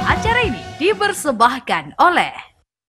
Acara ini dipersembahkan oleh